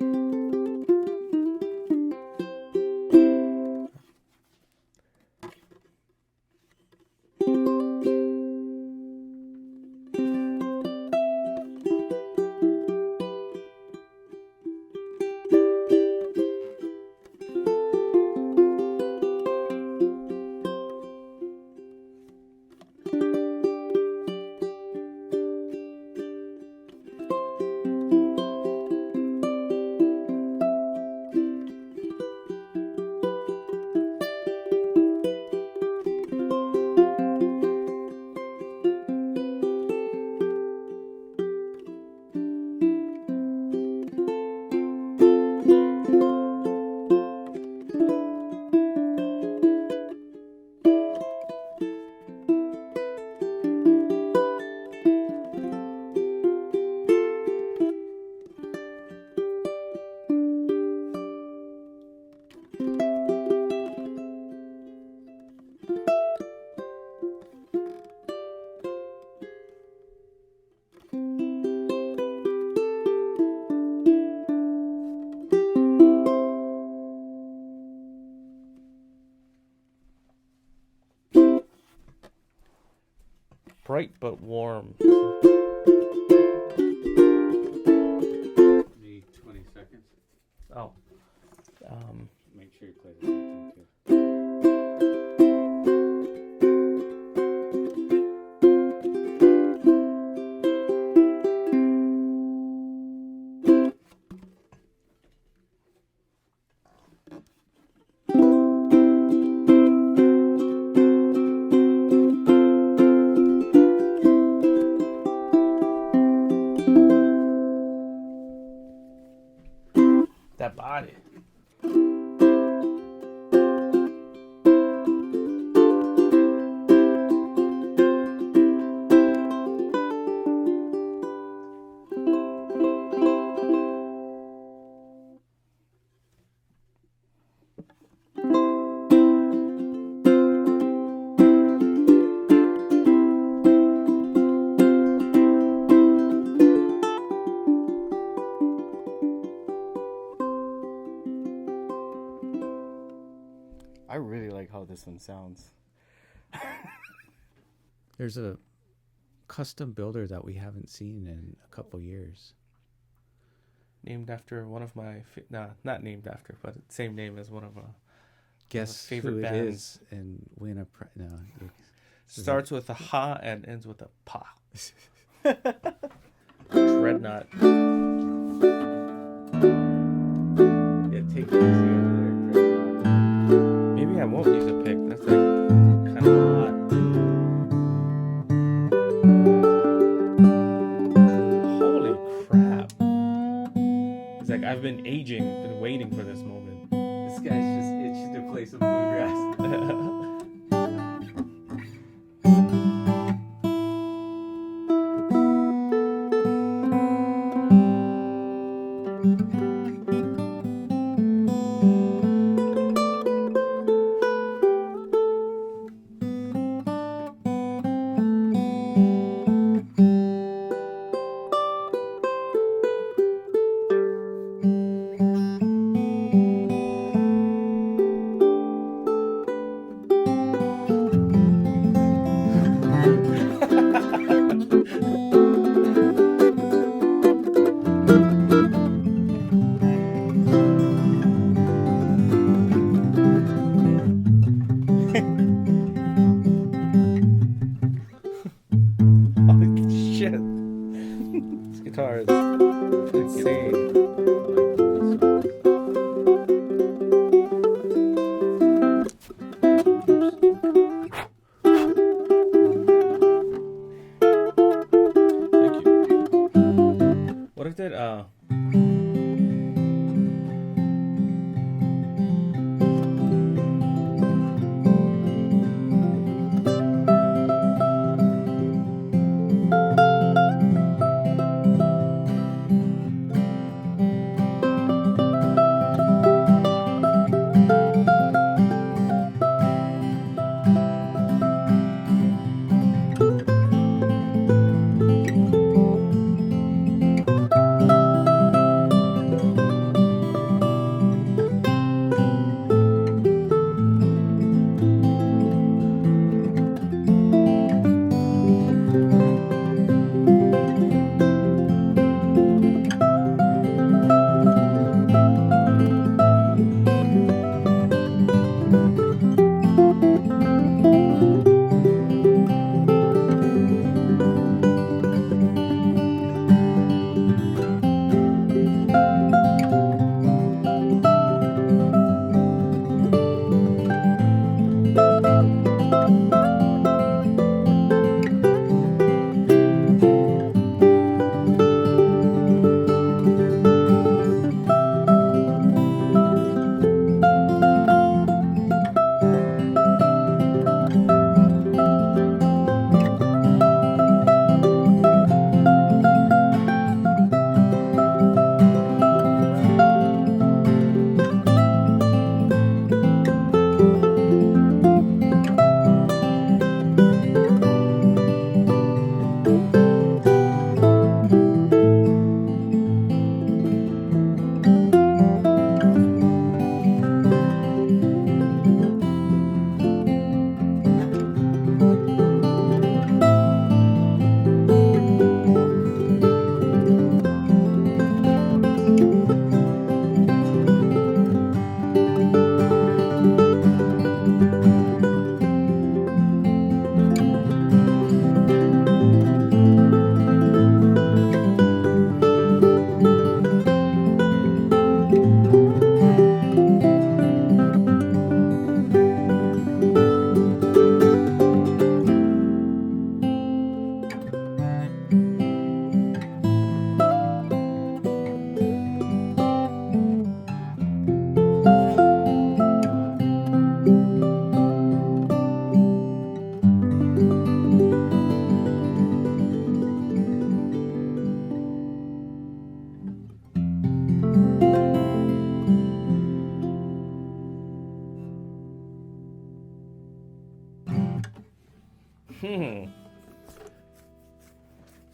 Bright but warm. Need 20 seconds. Oh. Make sure you play the same thing too. That body. I really like how this one sounds. There's a custom builder that we haven't seen in a couple years. Named after one of my not named after, but same name as one of Guess favorite who it bands. is and win a no. starts with a ha and ends with a pa. Dreadnought. Yeah, take it easy over there. Maybe I won't use a pick. That's like kind of a lot. Holy crap. It's like I've been aging, been waiting for this moment. This guy's just itching to play some bluegrass. guitars. Insane. Thank you. What if it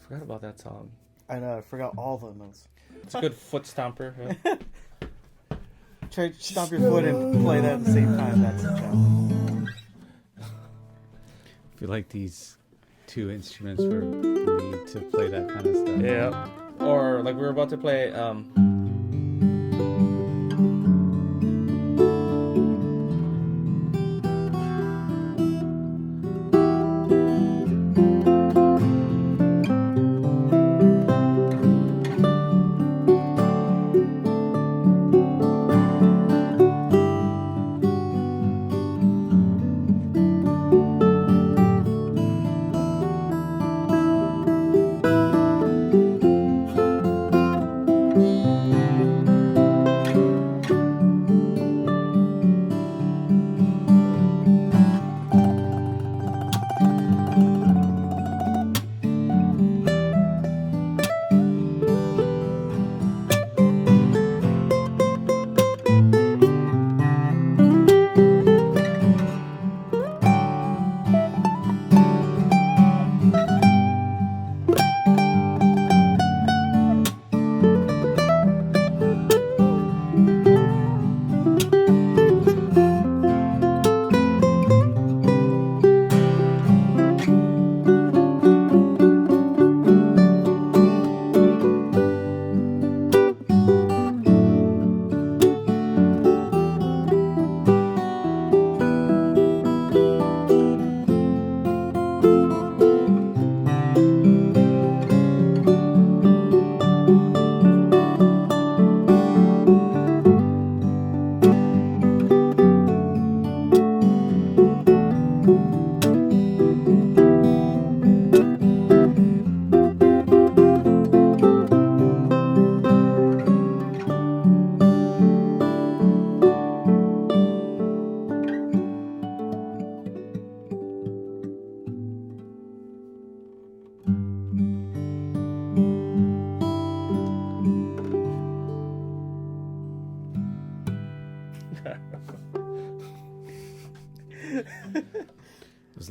Forgot about that song. I know, I forgot all the notes. It's a good foot stomper. Yeah. Try to stomp your foot and play that at the same time. That's a challenge. I feel like these two instruments were made to play that kind of stuff. Yeah. Or like we were about to play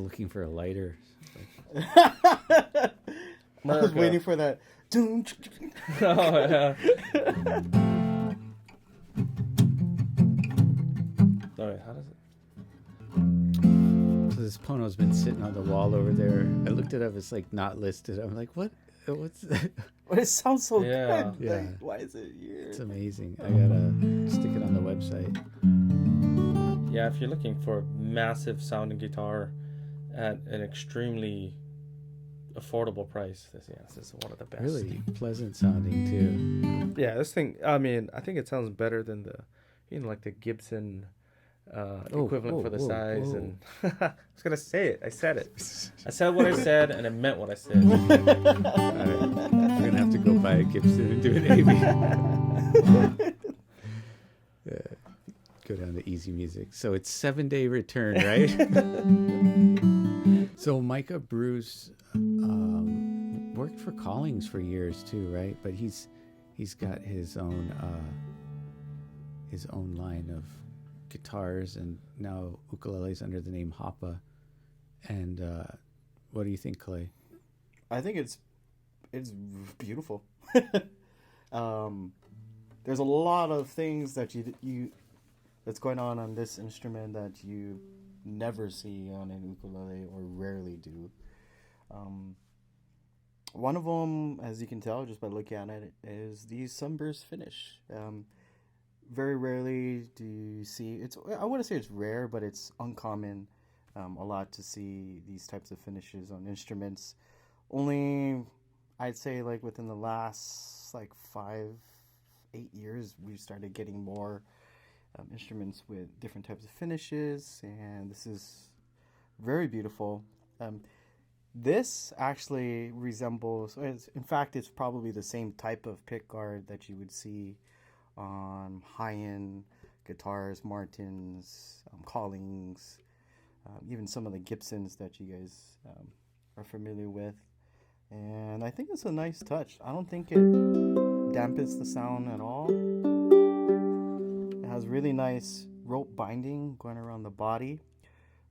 looking for a lighter. I was waiting for that. Oh, yeah. Sorry, how does it? So this Pono's been sitting on the wall over there. I looked it up. It's like not listed. I'm like, what? What's that? But it sounds so Yeah. good. Yeah. Like, why is it here? It's amazing. I gotta stick it on the website. Yeah, if you're looking for a massive sounding guitar at an extremely affordable price, this is one of the best. Really pleasant sounding too. Yeah, this thing. I mean, I think it sounds better than the, like the Gibson equivalent for the size. whoa. And I was gonna say it. I said it. I said what I said, and I meant what I said. All right. We're gonna have to go buy a Gibson and do an AB. Go down to Easy Music. So it's 7-day return, right? So Micah Bruce worked for Collings for years too, right? But he's got his own line of guitars, and now ukuleles under the name Hapa. And what do you think, Kalei? I think it's beautiful. There's a lot of things that you that's going on this instrument that you never see on an ukulele or rarely do. One of them, as you can tell just by looking at it, is the Sunburst finish. Very rarely do you see it's. I wouldn't say it's rare, but it's uncommon. A lot to see these types of finishes on instruments. Only, I'd say, like within the last 5-8 years, we've started getting more instruments with different types of finishes, and this is very beautiful. This actually resembles, in fact, it's probably the same type of pickguard that you would see on high-end guitars, Martins, Collings, even some of the Gibsons that you guys are familiar with. And I think it's a nice touch. I don't think it dampens the sound at all. It has really nice rope binding going around the body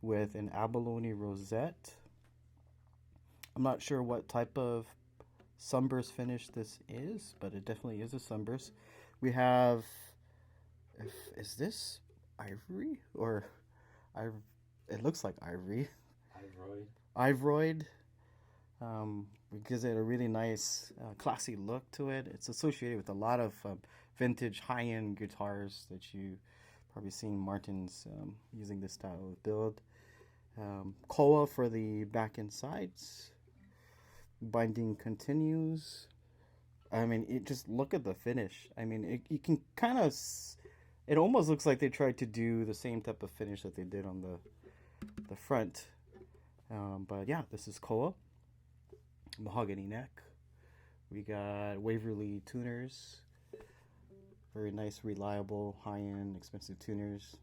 with an abalone rosette. I'm not sure what type of Sunburst finish this is, but it definitely is a Sunburst. We have, is this ivory or it looks like ivory. Ivoroid. It gives it a really nice, classy look to it. It's associated with a lot of vintage high-end guitars that you probably seen Martins using this style of build. Koa for the back and sides. Binding continues. I mean, just look at the finish. I mean, you can kind of, it almost looks like they tried to do the same type of finish that they did on the front. But yeah, this is Koa. Mahogany neck. We got Waverly tuners. Very nice, reliable, high-end, expensive tuners.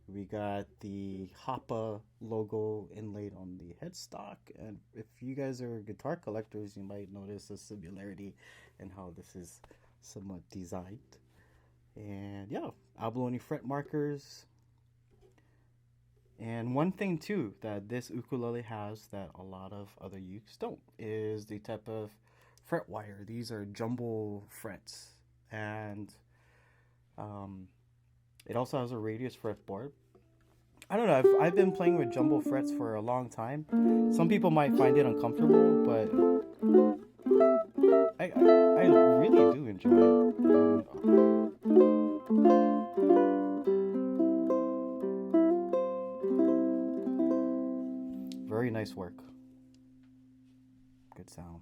We got the Hapa logo inlaid on the headstock. And if you guys are guitar collectors, you might notice a similarity in how this is somewhat designed. And yeah, abalone fret markers. And one thing too that this ukulele has that a lot of other ukes don't is the type of fret wire. These are jumbo frets, and it also has a radius fretboard. I don't know. I've been playing with jumbo frets for a long time. Some people might find it uncomfortable, but I really do enjoy it. Very nice work. Good sound.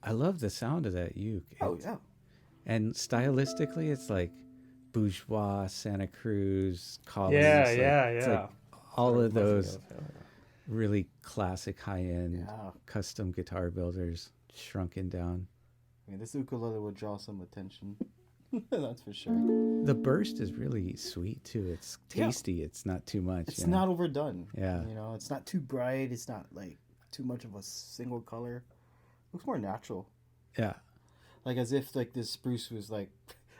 I love the sound of that uke. Oh yeah. And stylistically, it's like bourgeois, Santa Cruz, Kalei. It's like all of those really classic high-end custom guitar builders shrunken down. I mean, this ukulele will draw some attention. That's for sure. The burst is really sweet too. It's tasty. Yeah. It's not too much. It's not overdone. Yeah. You know, it's not too bright. It's not like too much of a single color. Looks more natural. Yeah. Like as if like this spruce was like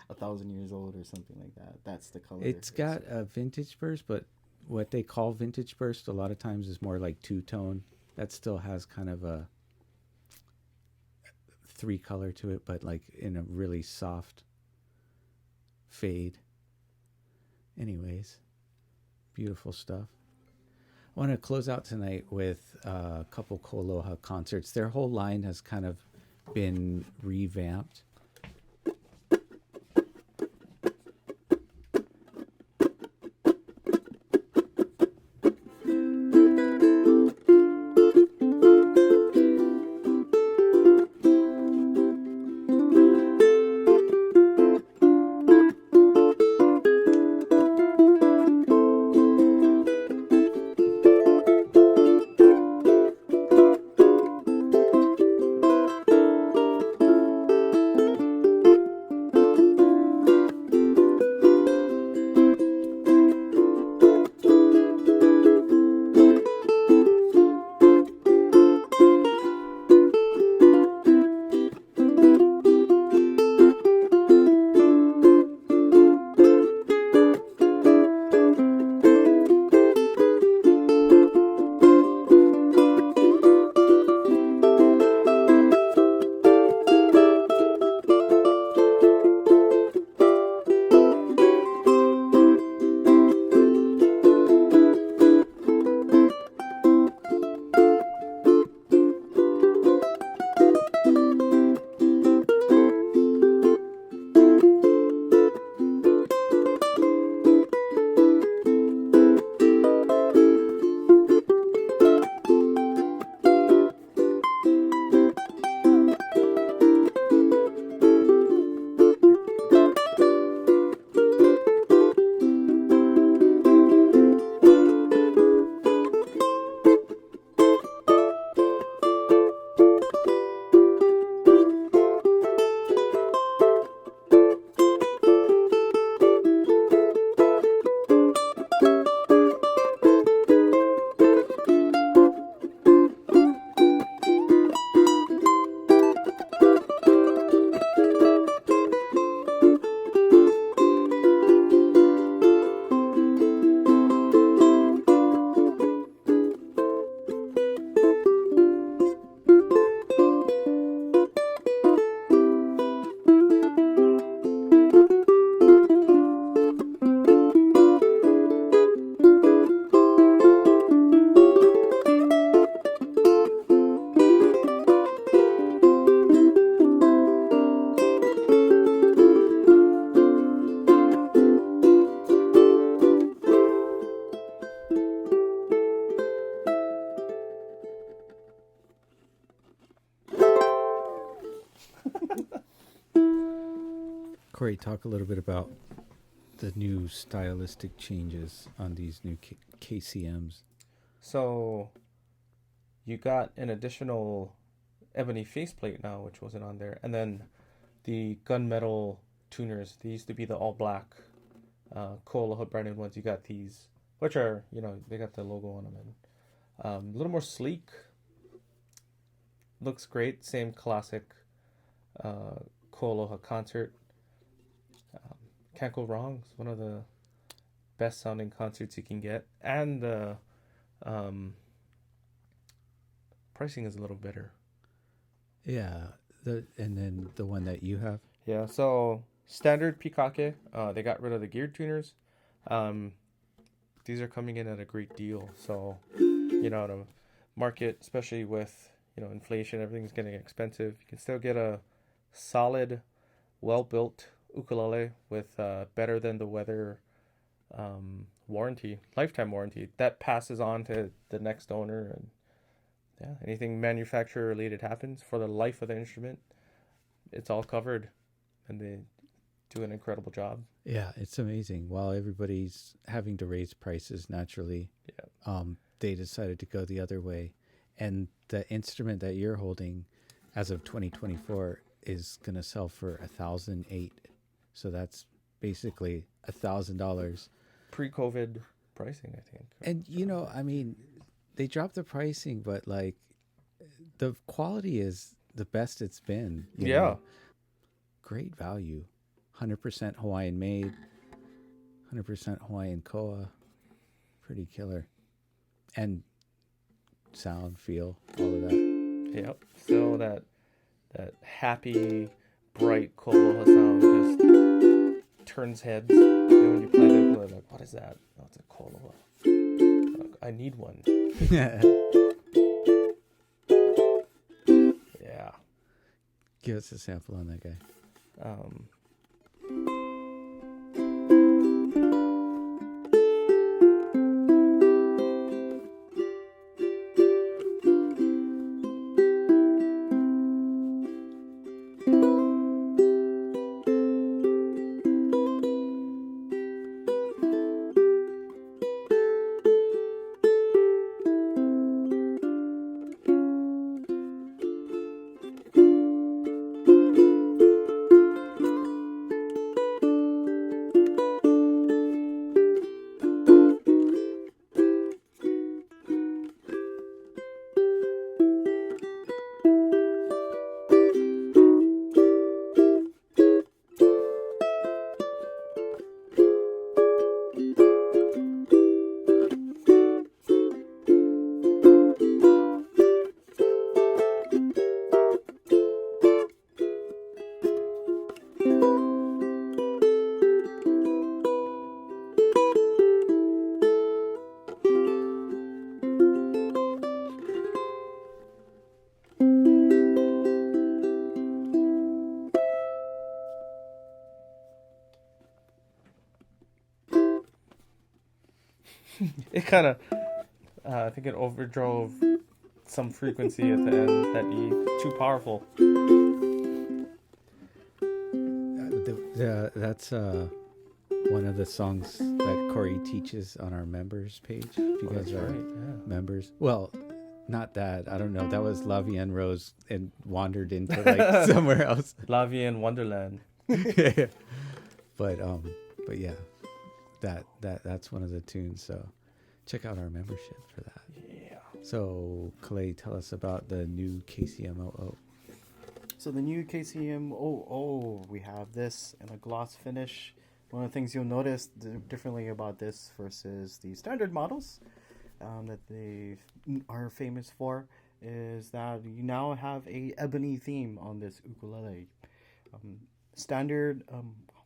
1,000 years old or something like that. That's the color. It's got a vintage burst, but what they call vintage burst a lot of times is more like two-tone. That still has kind of a 3-color to it, but like in a really soft fade. Anyways, beautiful stuff. I want to close out tonight with a couple KoAloha concerts. Their whole line has kind of been revamped. Corey, talk a little bit about the new stylistic changes on these new KCMs. So you got an additional ebony faceplate now, which wasn't on there. And then the gunmetal tuners, they used to be the all black KoAloha branded ones. You got these, which are, you know, they got the logo on them. And a little more sleek. Looks great. Same classic KoAloha concert. Can't go wrong. It's one of the best sounding concerts you can get. And the pricing is a little better. Yeah. And then the one that you have? Yeah, so standard Pikake, they got rid of the geared tuners. These are coming in at a great deal. So, you know, the market, especially with, you know, inflation, everything's getting expensive. You can still get a solid, well-built ukulele with better than the weather warranty, lifetime warranty that passes on to the next owner. And yeah, anything manufacturer related happens for the life of the instrument, it's all covered, and they do an incredible job. Yeah, it's amazing. While everybody's having to raise prices naturally, they decided to go the other way. And the instrument that you're holding as of 2024 is going to sell for $1,008. So that's basically $1,000. Pre-COVID pricing, I think. And, I mean, they dropped the pricing, but like the quality is the best it's been. You know? Great value. 100% Hawaiian made, 100% Hawaiian koa. Pretty killer. And sound, feel, all of that. Yep. So that happy, bright KoAloha sound just turns heads. When you play the ukulele, like, what is that? Oh, it's a KoAloha. I need one. Yeah. Give us a sample on that guy. It kind of, I think it overdrove some frequency at the end that too powerful. That's one of the songs that Corey teaches on our members page. If you guys are members. Well, not that. I don't know. That was La Vie en Rose and wandered into like somewhere else. La Vie en Wonderland. Yeah. But yeah, that's one of the tunes. So check out our membership for that. Yeah. So Kalei, tell us about the new KCM00. So the new KCM00, we have this in a gloss finish. One of the things you'll notice differently about this versus the standard models that they are famous for is that you now have a ebony theme on this ukulele. Standard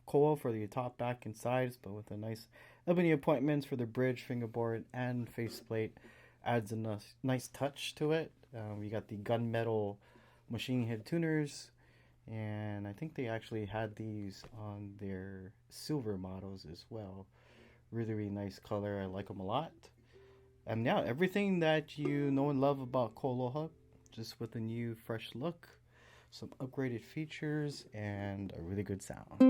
koa for the top, back, and sides, but with a nice ebony appointments for the bridge, fingerboard, and faceplate adds a nice touch to it. You got the gunmetal machine head tuners, and I think they actually had these on their silver models as well. Really, really nice color. I like them a lot. And yeah, everything that you know and love about KoAloha, just with a new, fresh look, some upgraded features, and a really good sound.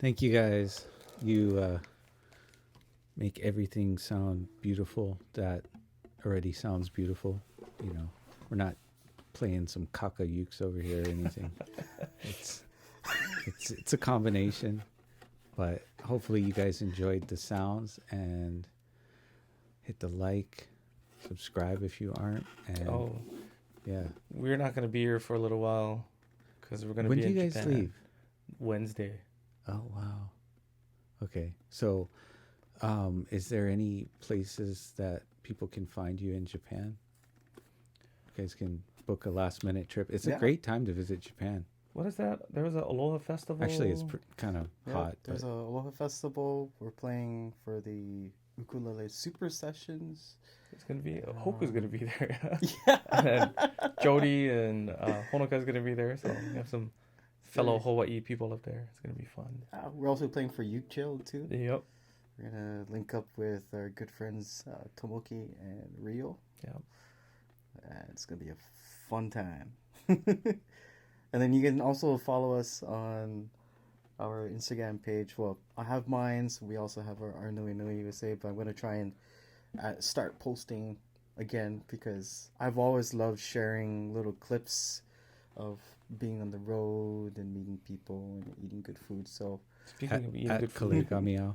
Thank you guys. You make everything sound beautiful that already sounds beautiful. You know, we're not playing some kaka ukes over here or anything. It's a combination, but hopefully you guys enjoyed the sounds, and hit the like, subscribe if you aren't, and yeah, we're not gonna be here for a little while because we're gonna when be do in you guys Japan leave? Wednesday. Oh wow. Okay, so is there any places that people can find you in Japan? You guys can book a last minute trip. It's a great time to visit Japan. What is that? There was a Aloha Festival. Actually, it's kind of hot. There's a Aloha Festival. We're playing for the ukulele super sessions. It's gonna be Hoku's gonna be there. Yeah. And then Jody and Honoka's gonna be there. So we have some fellow Hawaii people up there. It's gonna be fun. We're also playing for Uke Chill too. Yep. We're gonna link up with our good friends Tomoki and Rio. Yep. It's gonna be a fun time. And then you can also follow us on our Instagram page. Well, I have mine. So we also have our Nui Nui USA, but I'm going to try and start posting again because I've always loved sharing little clips of being on the road and meeting people and eating good food. So speaking of eating at good food, Kalei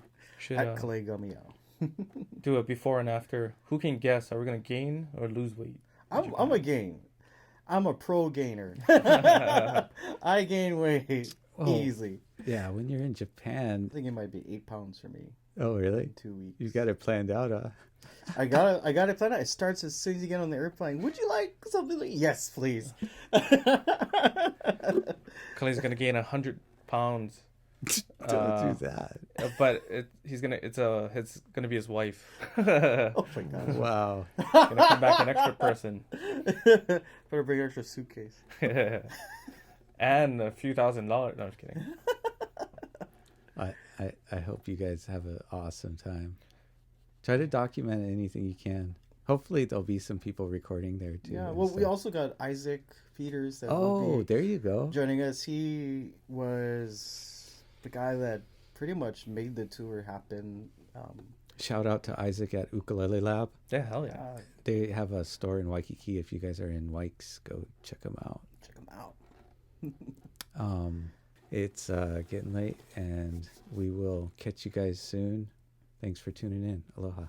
at Kalei Gamiao. Do a before and after. Who can guess? Are we going to gain or lose weight? I'm a gain. I'm a pro gainer. I gain weight easy. Yeah, when you're in Japan. I think it might be 8 pounds for me. Oh, really? In 2 weeks. You got it planned out, huh? I got it planned out. It starts as soon as you get on the airplane. Would you like something? Yes, please. Kalei's gonna gain 100 pounds. Don't do that. But it's gonna be his wife. Oh my god! Wow. Gonna come back an extra person. Better bring an extra suitcase. And a few $1,000. No, I'm just kidding. I hope you guys have an awesome time. Try to document anything you can. Hopefully there'll be some people recording there too. Yeah, well, we also got Isaac Peters. That will be there you go. joining us. He was the guy that pretty much made the tour happen. Shout out to Isaac at Ukulele Lab. Yeah, hell yeah. They have a store in Waikiki. If you guys are in Waikes, go check them out. Check him out. It's getting late, and we will catch you guys soon. Thanks for tuning in. Aloha.